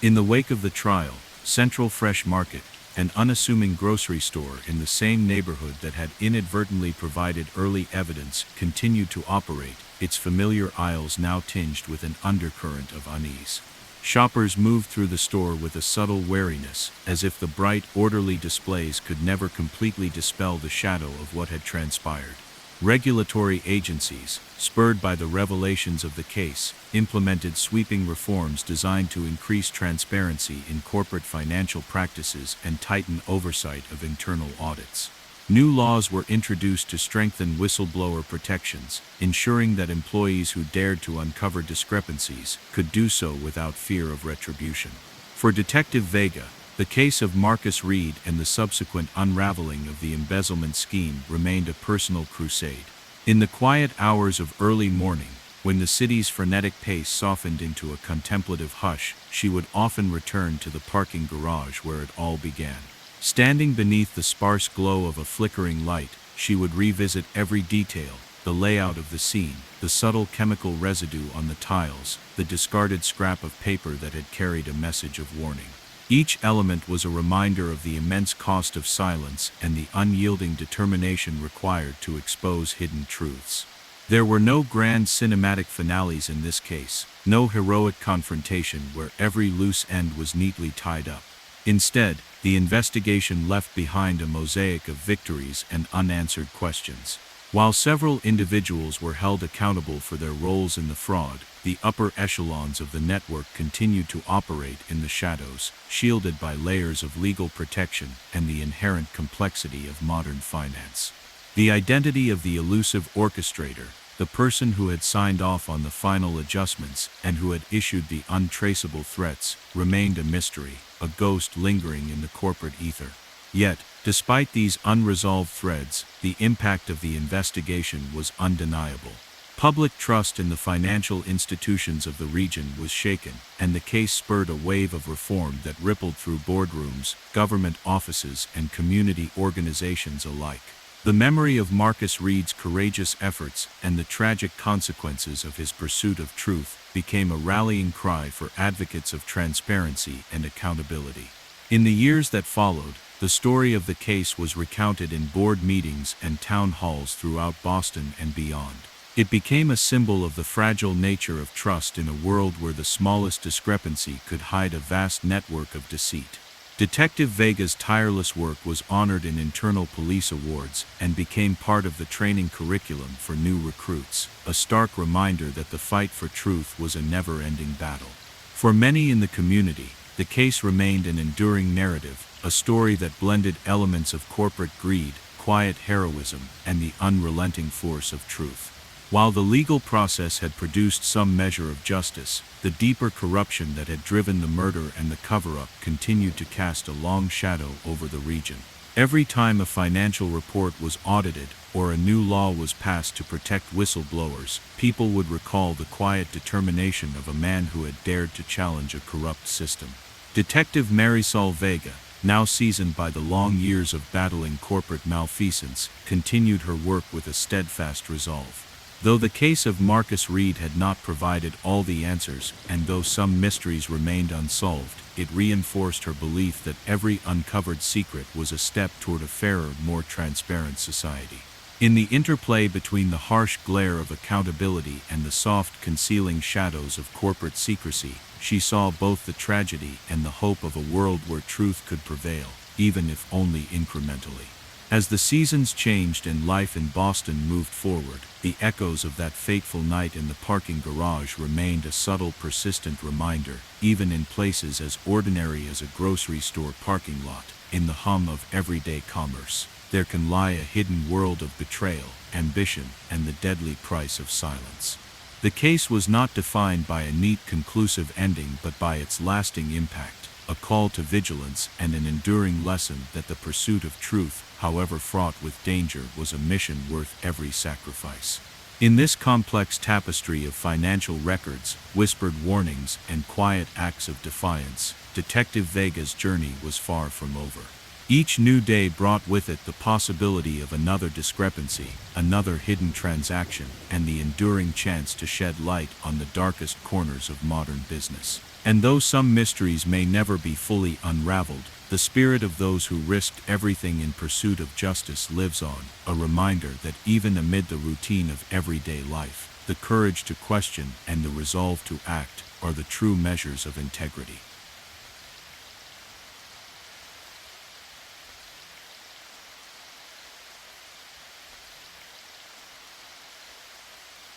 In the wake of the trial, Central Fresh Market, an unassuming grocery store in the same neighborhood that had inadvertently provided early evidence, continued to operate, its familiar aisles now tinged with an undercurrent of unease. Shoppers moved through the store with a subtle wariness, as if the bright, orderly displays could never completely dispel the shadow of what had transpired. Regulatory agencies, spurred by the revelations of the case, implemented sweeping reforms designed to increase transparency in corporate financial practices and tighten oversight of internal audits. New laws were introduced to strengthen whistleblower protections, ensuring that employees who dared to uncover discrepancies could do so without fear of retribution. For Detective Vega, the case of Marcus Reed and the subsequent unraveling of the embezzlement scheme remained a personal crusade. In the quiet hours of early morning, when the city's frenetic pace softened into a contemplative hush, she would often return to the parking garage where it all began. Standing beneath the sparse glow of a flickering light, she would revisit every detail, the layout of the scene, the subtle chemical residue on the tiles, the discarded scrap of paper that had carried a message of warning. Each element was a reminder of the immense cost of silence and the unyielding determination required to expose hidden truths. There were no grand cinematic finales in this case, no heroic confrontation where every loose end was neatly tied up. Instead, the investigation left behind a mosaic of victories and unanswered questions. While several individuals were held accountable for their roles in the fraud, the upper echelons of the network continued to operate in the shadows, shielded by layers of legal protection and the inherent complexity of modern finance. The identity of the elusive orchestrator, the person who had signed off on the final adjustments and who had issued the untraceable threats, remained a mystery, a ghost lingering in the corporate ether. Yet, despite these unresolved threads, the impact of the investigation was undeniable. Public trust in the financial institutions of the region was shaken, and the case spurred a wave of reform that rippled through boardrooms, government offices, and community organizations alike. The memory of Marcus Reed's courageous efforts and the tragic consequences of his pursuit of truth became a rallying cry for advocates of transparency and accountability. In the years that followed, the story of the case was recounted in board meetings and town halls throughout Boston and beyond. It became a symbol of the fragile nature of trust in a world where the smallest discrepancy could hide a vast network of deceit. Detective Vega's tireless work was honored in internal police awards and became part of the training curriculum for new recruits, a stark reminder that the fight for truth was a never-ending battle. For many in the community, the case remained an enduring narrative, a story that blended elements of corporate greed, quiet heroism, and the unrelenting force of truth. While the legal process had produced some measure of justice, the deeper corruption that had driven the murder and the cover-up continued to cast a long shadow over the region. Every time a financial report was audited or a new law was passed to protect whistleblowers, people would recall the quiet determination of a man who had dared to challenge a corrupt system. Detective Marisol Vega, now seasoned by the long years of battling corporate malfeasance, continued her work with a steadfast resolve. Though the case of Marcus Reed had not provided all the answers, and though some mysteries remained unsolved, it reinforced her belief that every uncovered secret was a step toward a fairer, more transparent society. In the interplay between the harsh glare of accountability and the soft, concealing shadows of corporate secrecy, she saw both the tragedy and the hope of a world where truth could prevail, even if only incrementally. As the seasons changed and life in Boston moved forward, the echoes of that fateful night in the parking garage remained a subtle, persistent reminder, even in places as ordinary as a grocery store parking lot. In the hum of everyday commerce, there can lie a hidden world of betrayal, ambition, and the deadly price of silence. The case was not defined by a neat, conclusive ending but by its lasting impact, a call to vigilance and an enduring lesson that the pursuit of truth, however fraught with danger, was a mission worth every sacrifice. In this complex tapestry of financial records, whispered warnings, and quiet acts of defiance, Detective Vega's journey was far from over. Each new day brought with it the possibility of another discrepancy, another hidden transaction, and the enduring chance to shed light on the darkest corners of modern business. And though some mysteries may never be fully unraveled, the spirit of those who risked everything in pursuit of justice lives on, a reminder that even amid the routine of everyday life, the courage to question and the resolve to act are the true measures of integrity.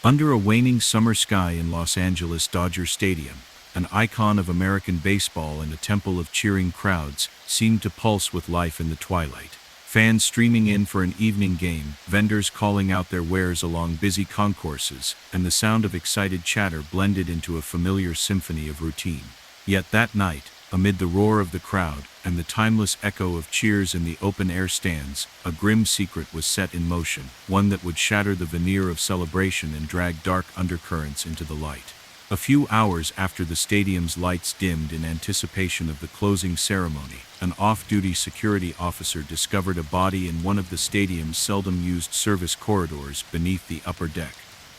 Under a waning summer sky in Los Angeles Dodger Stadium, an icon of American baseball and a temple of cheering crowds, seemed to pulse with life in the twilight. Fans streaming in for an evening game, vendors calling out their wares along busy concourses, and the sound of excited chatter blended into a familiar symphony of routine. Yet that night, amid the roar of the crowd and the timeless echo of cheers in the open-air stands, a grim secret was set in motion, one that would shatter the veneer of celebration and drag dark undercurrents into the light. A few hours after the stadium's lights dimmed in anticipation of the closing ceremony, an off-duty security officer discovered a body in one of the stadium's seldom-used service corridors beneath the upper deck.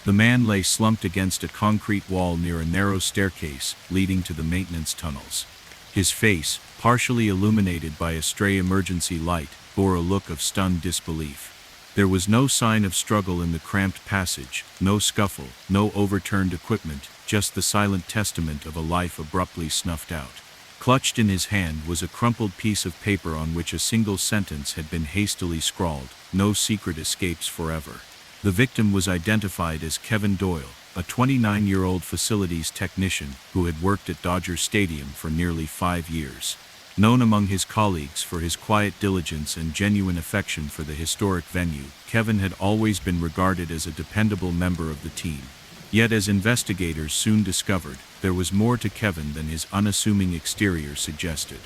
The man lay slumped against a concrete wall near a narrow staircase leading to the maintenance tunnels. His face, partially illuminated by a stray emergency light, bore a look of stunned disbelief. There was no sign of struggle in the cramped passage, no scuffle, no overturned equipment, just the silent testament of a life abruptly snuffed out. Clutched in his hand was a crumpled piece of paper on which a single sentence had been hastily scrawled: "No secret escapes forever." The victim was identified as Kevin Doyle, a 29-year-old facilities technician who had worked at Dodger Stadium for nearly 5 years. Known among his colleagues for his quiet diligence and genuine affection for the historic venue, Kevin had always been regarded as a dependable member of the team. Yet as investigators soon discovered, there was more to Kevin than his unassuming exterior suggested.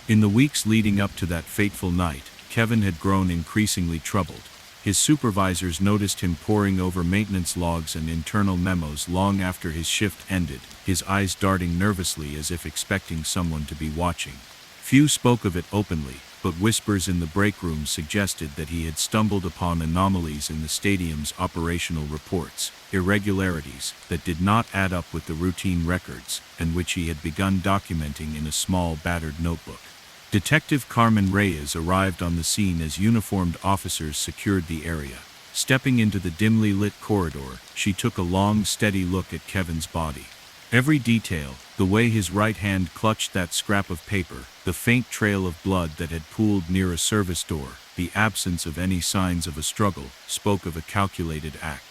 In the weeks leading up to that fateful night, Kevin had grown increasingly troubled. His supervisors noticed him poring over maintenance logs and internal memos long after his shift ended, his eyes darting nervously as if expecting someone to be watching. Few spoke of it openly, but whispers in the break room suggested that he had stumbled upon anomalies in the stadium's operational reports, irregularities that did not add up with the routine records, and which he had begun documenting in a small battered notebook. Detective Carmen Reyes arrived on the scene as uniformed officers secured the area. Stepping into the dimly lit corridor, she took a long, steady look at Kevin's body. Every detail, the way his right hand clutched that scrap of paper, the faint trail of blood that had pooled near a service door, the absence of any signs of a struggle, spoke of a calculated act.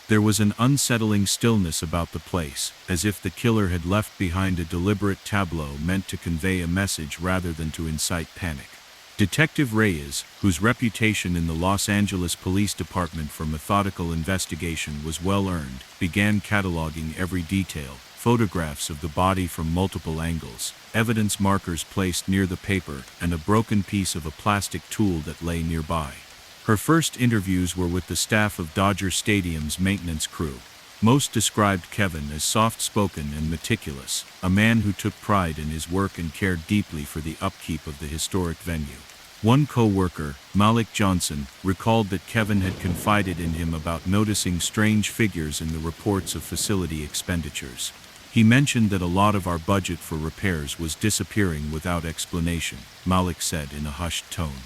There was an unsettling stillness about the place, as if the killer had left behind a deliberate tableau meant to convey a message rather than to incite panic. Detective Reyes, whose reputation in the Los Angeles Police Department for methodical investigation was well earned, began cataloging every detail: photographs of the body from multiple angles, evidence markers placed near the paper, and a broken piece of a plastic tool that lay nearby. Her first interviews were with the staff of Dodger Stadium's maintenance crew. Most described Kevin as soft-spoken and meticulous, a man who took pride in his work and cared deeply for the upkeep of the historic venue. One co-worker, Malik Johnson, recalled that Kevin had confided in him about noticing strange figures in the reports of facility expenditures. He mentioned that a lot of our budget for repairs was disappearing without explanation, Malik said in a hushed tone.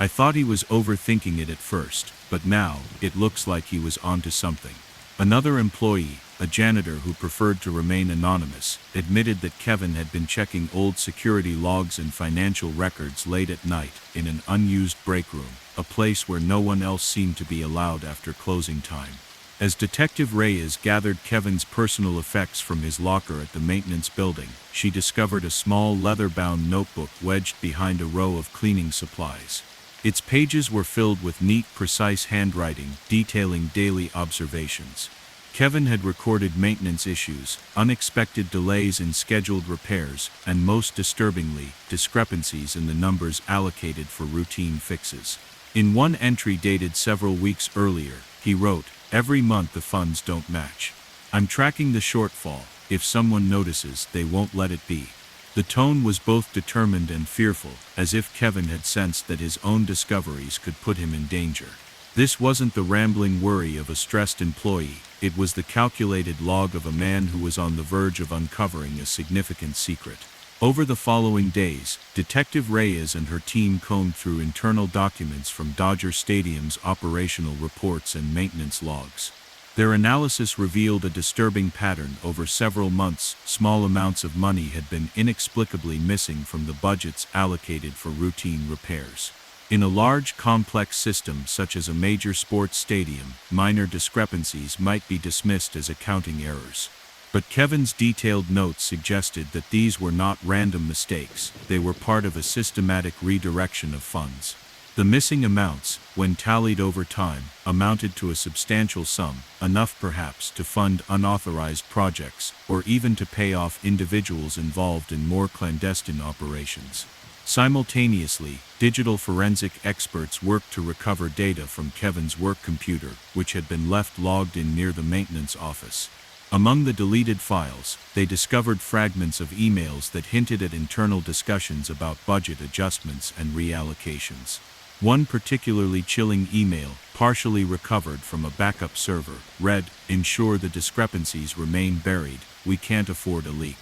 I thought he was overthinking it at first, but now, it looks like he was onto something. Another employee, a janitor who preferred to remain anonymous, admitted that Kevin had been checking old security logs and financial records late at night in an unused break room, a place where no one else seemed to be allowed after closing time. As Detective Reyes gathered Kevin's personal effects from his locker at the maintenance building, she discovered a small leather-bound notebook wedged behind a row of cleaning supplies. Its pages were filled with neat, precise handwriting detailing daily observations. Kevin had recorded maintenance issues, unexpected delays in scheduled repairs, and most disturbingly, discrepancies in the numbers allocated for routine fixes. In one entry dated several weeks earlier, he wrote, "Every month the funds don't match. I'm tracking the shortfall. If someone notices, they won't let it be." The tone was both determined and fearful, as if Kevin had sensed that his own discoveries could put him in danger. This wasn't the rambling worry of a stressed employee, it was the calculated log of a man who was on the verge of uncovering a significant secret. Over the following days, Detective Reyes and her team combed through internal documents from Dodger Stadium's operational reports and maintenance logs. Their analysis revealed a disturbing pattern. Over several months, small amounts of money had been inexplicably missing from the budgets allocated for routine repairs. In a large, complex system such as a major sports stadium, minor discrepancies might be dismissed as accounting errors. But Kevin's detailed notes suggested that these were not random mistakes, they were part of a systematic redirection of funds. The missing amounts, when tallied over time, amounted to a substantial sum, enough perhaps to fund unauthorized projects, or even to pay off individuals involved in more clandestine operations. Simultaneously, digital forensic experts worked to recover data from Kevin's work computer, which had been left logged in near the maintenance office. Among the deleted files, they discovered fragments of emails that hinted at internal discussions about budget adjustments and reallocations. One particularly chilling email, partially recovered from a backup server, read, "Ensure the discrepancies remain buried, we can't afford a leak."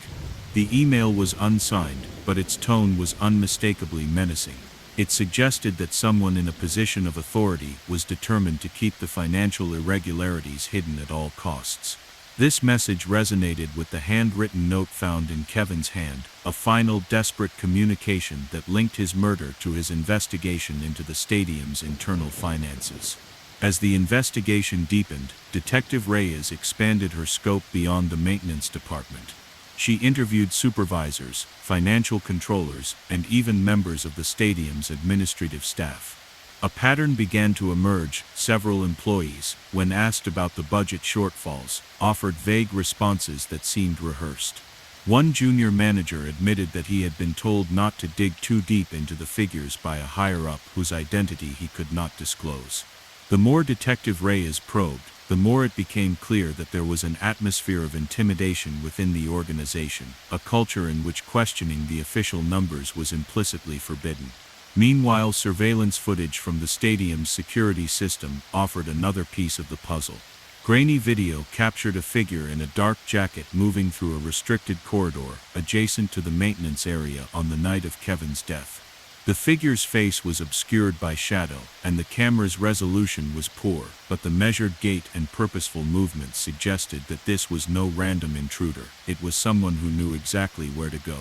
The email was unsigned, but its tone was unmistakably menacing. It suggested that someone in a position of authority was determined to keep the financial irregularities hidden at all costs. This message resonated with the handwritten note found in Kevin's hand, a final desperate communication that linked his murder to his investigation into the stadium's internal finances. As the investigation deepened, Detective Reyes expanded her scope beyond the maintenance department. She interviewed supervisors, financial controllers, and even members of the stadium's administrative staff. A pattern began to emerge. Several employees, when asked about the budget shortfalls, offered vague responses that seemed rehearsed. One junior manager admitted that he had been told not to dig too deep into the figures by a higher-up whose identity he could not disclose. The more Detective Reyes probed, the more it became clear that there was an atmosphere of intimidation within the organization, a culture in which questioning the official numbers was implicitly forbidden. Meanwhile, surveillance footage from the stadium's security system offered another piece of the puzzle. Grainy video captured a figure in a dark jacket moving through a restricted corridor adjacent to the maintenance area on the night of Kevin's death. The figure's face was obscured by shadow, and the camera's resolution was poor, but the measured gait and purposeful movements suggested that this was no random intruder. It was someone who knew exactly where to go.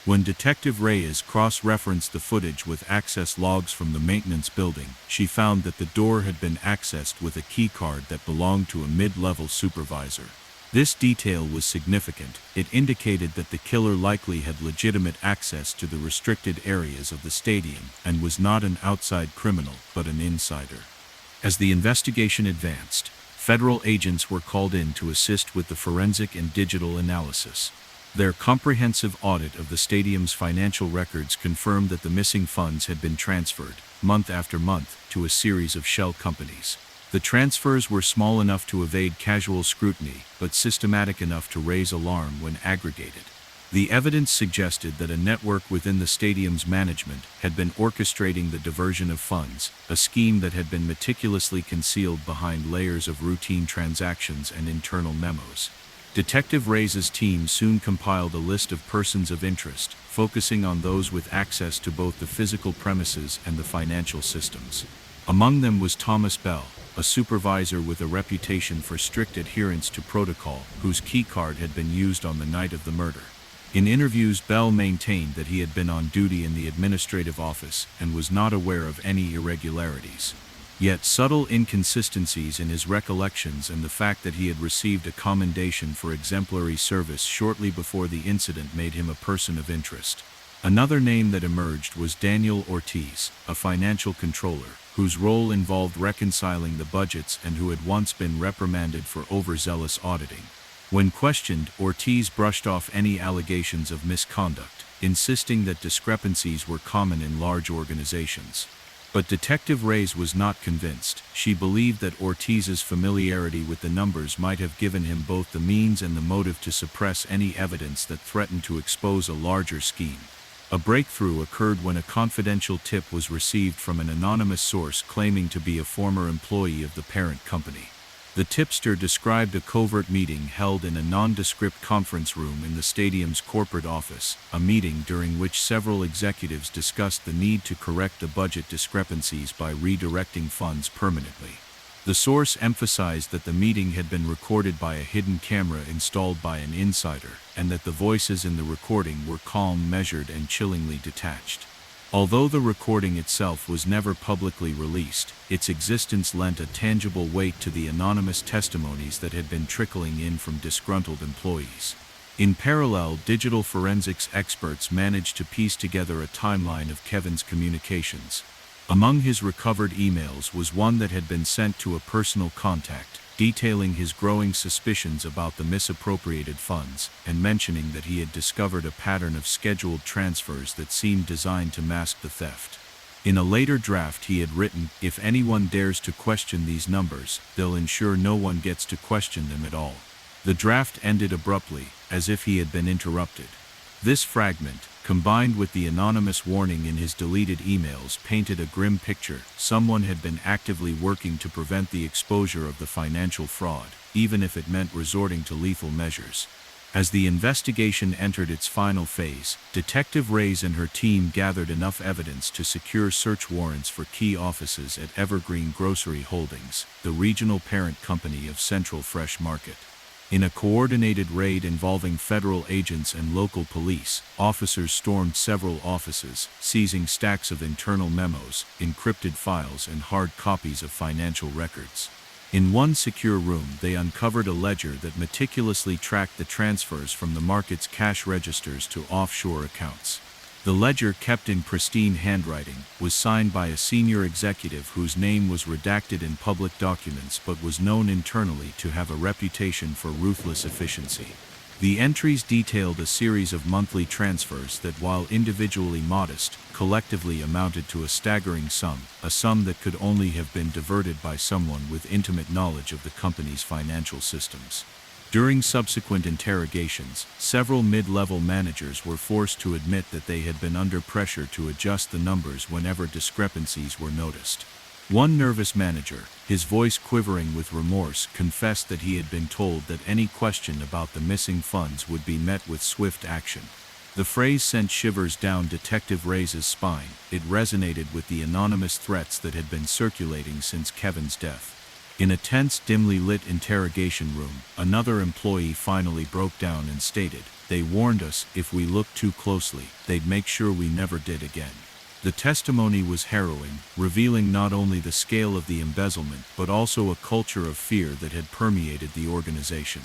When Detective Reyes cross-referenced the footage with access logs from the maintenance building, she found that the door had been accessed with a keycard that belonged to a mid-level supervisor. This detail was significant. It indicated that the killer likely had legitimate access to the restricted areas of the stadium and was not an outside criminal, but an insider. As the investigation advanced, federal agents were called in to assist with the forensic and digital analysis. Their comprehensive audit of the stadium's financial records confirmed that the missing funds had been transferred, month after month, to a series of shell companies. The transfers were small enough to evade casual scrutiny, but systematic enough to raise alarm when aggregated. The evidence suggested that a network within the stadium's management had been orchestrating the diversion of funds, a scheme that had been meticulously concealed behind layers of routine transactions and internal memos. Detective Reyes' team soon compiled a list of persons of interest, focusing on those with access to both the physical premises and the financial systems. Among them was Thomas Bell, a supervisor with a reputation for strict adherence to protocol, whose keycard had been used on the night of the murder. In interviews, Bell maintained that he had been on duty in the administrative office and was not aware of any irregularities. Yet subtle inconsistencies in his recollections and the fact that he had received a commendation for exemplary service shortly before the incident made him a person of interest. Another name that emerged was Daniel Ortiz, a financial controller, whose role involved reconciling the budgets and who had once been reprimanded for overzealous auditing. When questioned, Ortiz brushed off any allegations of misconduct, insisting that discrepancies were common in large organizations. But Detective Reyes was not convinced. She believed that Ortiz's familiarity with the numbers might have given him both the means and the motive to suppress any evidence that threatened to expose a larger scheme. A breakthrough occurred when a confidential tip was received from an anonymous source claiming to be a former employee of the parent company. The tipster described a covert meeting held in a nondescript conference room in the stadium's corporate office, a meeting during which several executives discussed the need to correct the budget discrepancies by redirecting funds permanently. The source emphasized that the meeting had been recorded by a hidden camera installed by an insider, and that the voices in the recording were calm, measured, and chillingly detached. Although the recording itself was never publicly released, its existence lent a tangible weight to the anonymous testimonies that had been trickling in from disgruntled employees. In parallel, digital forensics experts managed to piece together a timeline of Kevin's communications. Among his recovered emails was one that had been sent to a personal contact, detailing his growing suspicions about the misappropriated funds, and mentioning that he had discovered a pattern of scheduled transfers that seemed designed to mask the theft. In a later draft he had written, "If anyone dares to question these numbers, they'll ensure no one gets to question them at all." The draft ended abruptly, as if he had been interrupted. This fragment, combined with the anonymous warning in his deleted emails, painted a grim picture. Someone had been actively working to prevent the exposure of the financial fraud, even if it meant resorting to lethal measures. As the investigation entered its final phase, Detective Reyes and her team gathered enough evidence to secure search warrants for key offices at Evergreen Grocery Holdings, the regional parent company of Central Fresh Market. In a coordinated raid involving federal agents and local police, officers stormed several offices, seizing stacks of internal memos, encrypted files, and hard copies of financial records. In one secure room, they uncovered a ledger that meticulously tracked the transfers from the market's cash registers to offshore accounts. The ledger, kept in pristine handwriting, was signed by a senior executive whose name was redacted in public documents but was known internally to have a reputation for ruthless efficiency. The entries detailed a series of monthly transfers that, while individually modest, collectively amounted to a staggering sum, a sum that could only have been diverted by someone with intimate knowledge of the company's financial systems. During subsequent interrogations, several mid-level managers were forced to admit that they had been under pressure to adjust the numbers whenever discrepancies were noticed. One nervous manager, his voice quivering with remorse, confessed that he had been told that any question about the missing funds would be met with swift action. The phrase sent shivers down Detective Reyes' spine. It resonated with the anonymous threats that had been circulating since Kevin's death. In a tense, dimly lit interrogation room, another employee finally broke down and stated, "They warned us, if we looked too closely, they'd make sure we never did again." The testimony was harrowing, revealing not only the scale of the embezzlement but also a culture of fear that had permeated the organization.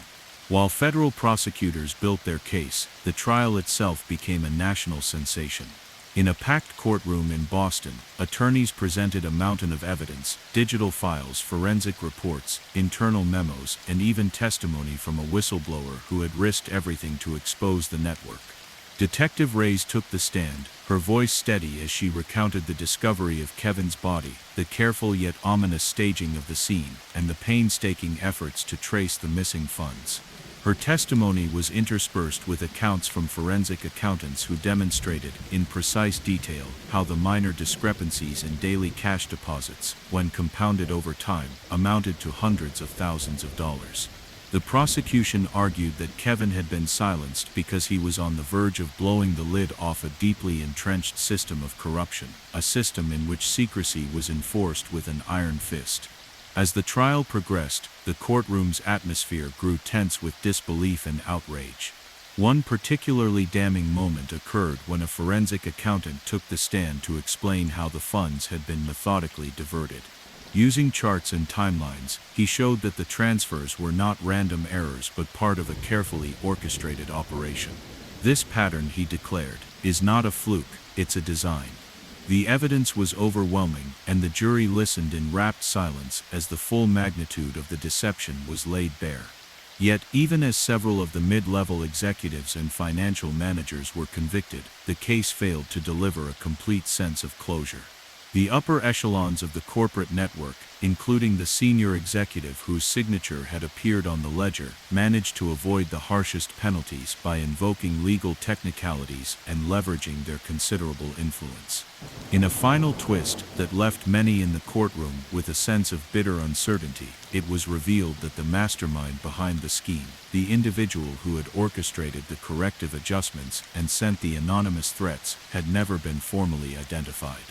While federal prosecutors built their case, the trial itself became a national sensation. In a packed courtroom in Boston, attorneys presented a mountain of evidence: digital files, forensic reports, internal memos, and even testimony from a whistleblower who had risked everything to expose the network. Detective Reyes took the stand, her voice steady as she recounted the discovery of Kevin's body, the careful yet ominous staging of the scene, and the painstaking efforts to trace the missing funds. Her testimony was interspersed with accounts from forensic accountants who demonstrated, in precise detail, how the minor discrepancies in daily cash deposits, when compounded over time, amounted to hundreds of thousands of dollars. The prosecution argued that Kevin had been silenced because he was on the verge of blowing the lid off a deeply entrenched system of corruption, a system in which secrecy was enforced with an iron fist. As the trial progressed, the courtroom's atmosphere grew tense with disbelief and outrage. One particularly damning moment occurred when a forensic accountant took the stand to explain how the funds had been methodically diverted. Using charts and timelines, he showed that the transfers were not random errors but part of a carefully orchestrated operation. "This pattern," he declared, "is not a fluke, it's a design." The evidence was overwhelming, and the jury listened in rapt silence as the full magnitude of the deception was laid bare. Yet, even as several of the mid-level executives and financial managers were convicted, the case failed to deliver a complete sense of closure. The upper echelons of the corporate network, including the senior executive whose signature had appeared on the ledger, managed to avoid the harshest penalties by invoking legal technicalities and leveraging their considerable influence. In a final twist that left many in the courtroom with a sense of bitter uncertainty, it was revealed that the mastermind behind the scheme, the individual who had orchestrated the corrective adjustments and sent the anonymous threats, had never been formally identified.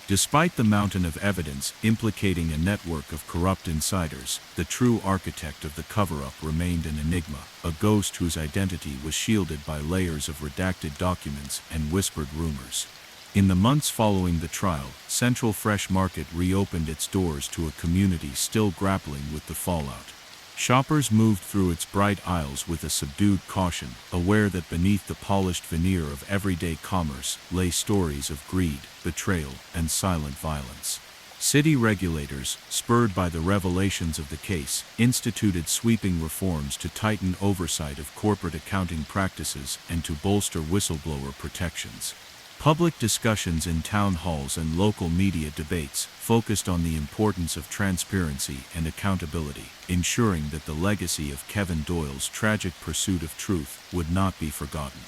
Despite the mountain of evidence implicating a network of corrupt insiders, the true architect of the cover-up remained an enigma, a ghost whose identity was shielded by layers of redacted documents and whispered rumors. In the months following the trial, Central Fresh Market reopened its doors to a community still grappling with the fallout. Shoppers moved through its bright aisles with a subdued caution, aware that beneath the polished veneer of everyday commerce lay stories of greed, betrayal, and silent violence. City regulators, spurred by the revelations of the case, instituted sweeping reforms to tighten oversight of corporate accounting practices and to bolster whistleblower protections. Public discussions in town halls and local media debates focused on the importance of transparency and accountability, ensuring that the legacy of Kevin Doyle's tragic pursuit of truth would not be forgotten.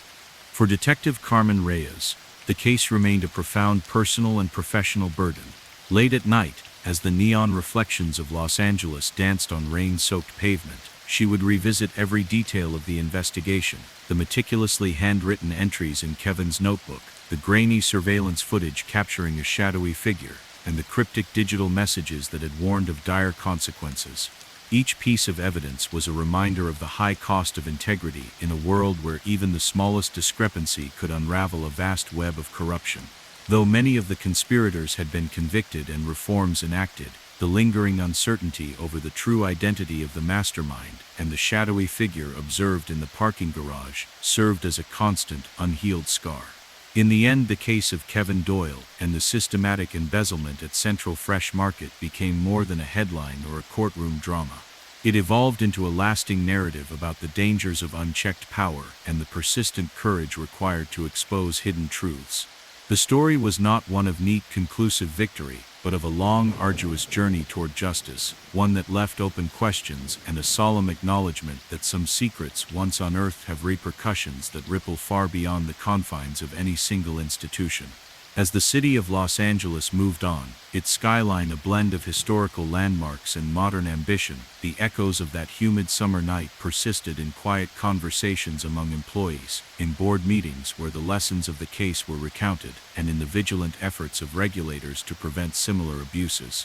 For Detective Carmen Reyes, the case remained a profound personal and professional burden. Late at night, as the neon reflections of Los Angeles danced on rain-soaked pavement, she would revisit every detail of the investigation: the meticulously handwritten entries in Kevin's notebook, the grainy surveillance footage capturing a shadowy figure, and the cryptic digital messages that had warned of dire consequences. Each piece of evidence was a reminder of the high cost of integrity in a world where even the smallest discrepancy could unravel a vast web of corruption. Though many of the conspirators had been convicted and reforms enacted, the lingering uncertainty over the true identity of the mastermind and the shadowy figure observed in the parking garage served as a constant, unhealed scar. In the end, the case of Kevin Doyle and the systematic embezzlement at Central Fresh Market became more than a headline or a courtroom drama. It evolved into a lasting narrative about the dangers of unchecked power and the persistent courage required to expose hidden truths. The story was not one of neat, conclusive victory, but of a long, arduous journey toward justice, one that left open questions and a solemn acknowledgement that some secrets once unearthed have repercussions that ripple far beyond the confines of any single institution. As the city of Los Angeles moved on, its skyline a blend of historical landmarks and modern ambition, the echoes of that humid summer night persisted in quiet conversations among employees, in board meetings where the lessons of the case were recounted, and in the vigilant efforts of regulators to prevent similar abuses.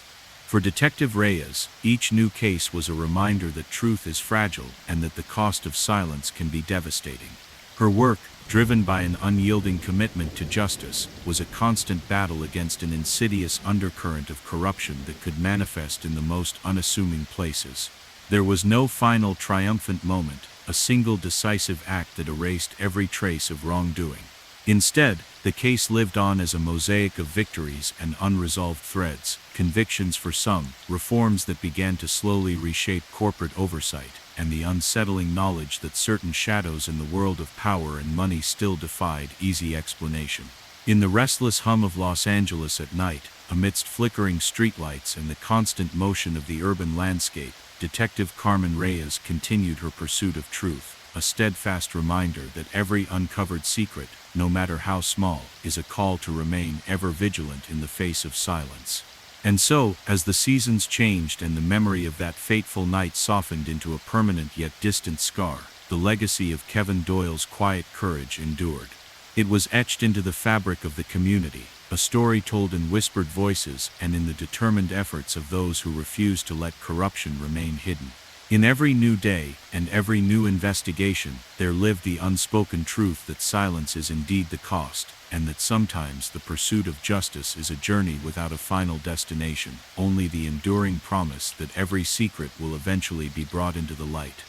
For Detective Reyes, each new case was a reminder that truth is fragile and that the cost of silence can be devastating. Her work, driven by an unyielding commitment to justice, was a constant battle against an insidious undercurrent of corruption that could manifest in the most unassuming places. There was no final triumphant moment, a single decisive act that erased every trace of wrongdoing. Instead, the case lived on as a mosaic of victories and unresolved threads, convictions for some, reforms that began to slowly reshape corporate oversight, and the unsettling knowledge that certain shadows in the world of power and money still defied easy explanation. In the restless hum of Los Angeles at night, amidst flickering streetlights and the constant motion of the urban landscape, Detective Carmen Reyes continued her pursuit of truth, a steadfast reminder that every uncovered secret, no matter how small, is a call to remain ever vigilant in the face of silence. And so, as the seasons changed and the memory of that fateful night softened into a permanent yet distant scar, the legacy of Kevin Doyle's quiet courage endured. It was etched into the fabric of the community, a story told in whispered voices and in the determined efforts of those who refused to let corruption remain hidden. In every new day and every new investigation, there lived the unspoken truth that silence is indeed the cost, and that sometimes the pursuit of justice is a journey without a final destination, only the enduring promise that every secret will eventually be brought into the light.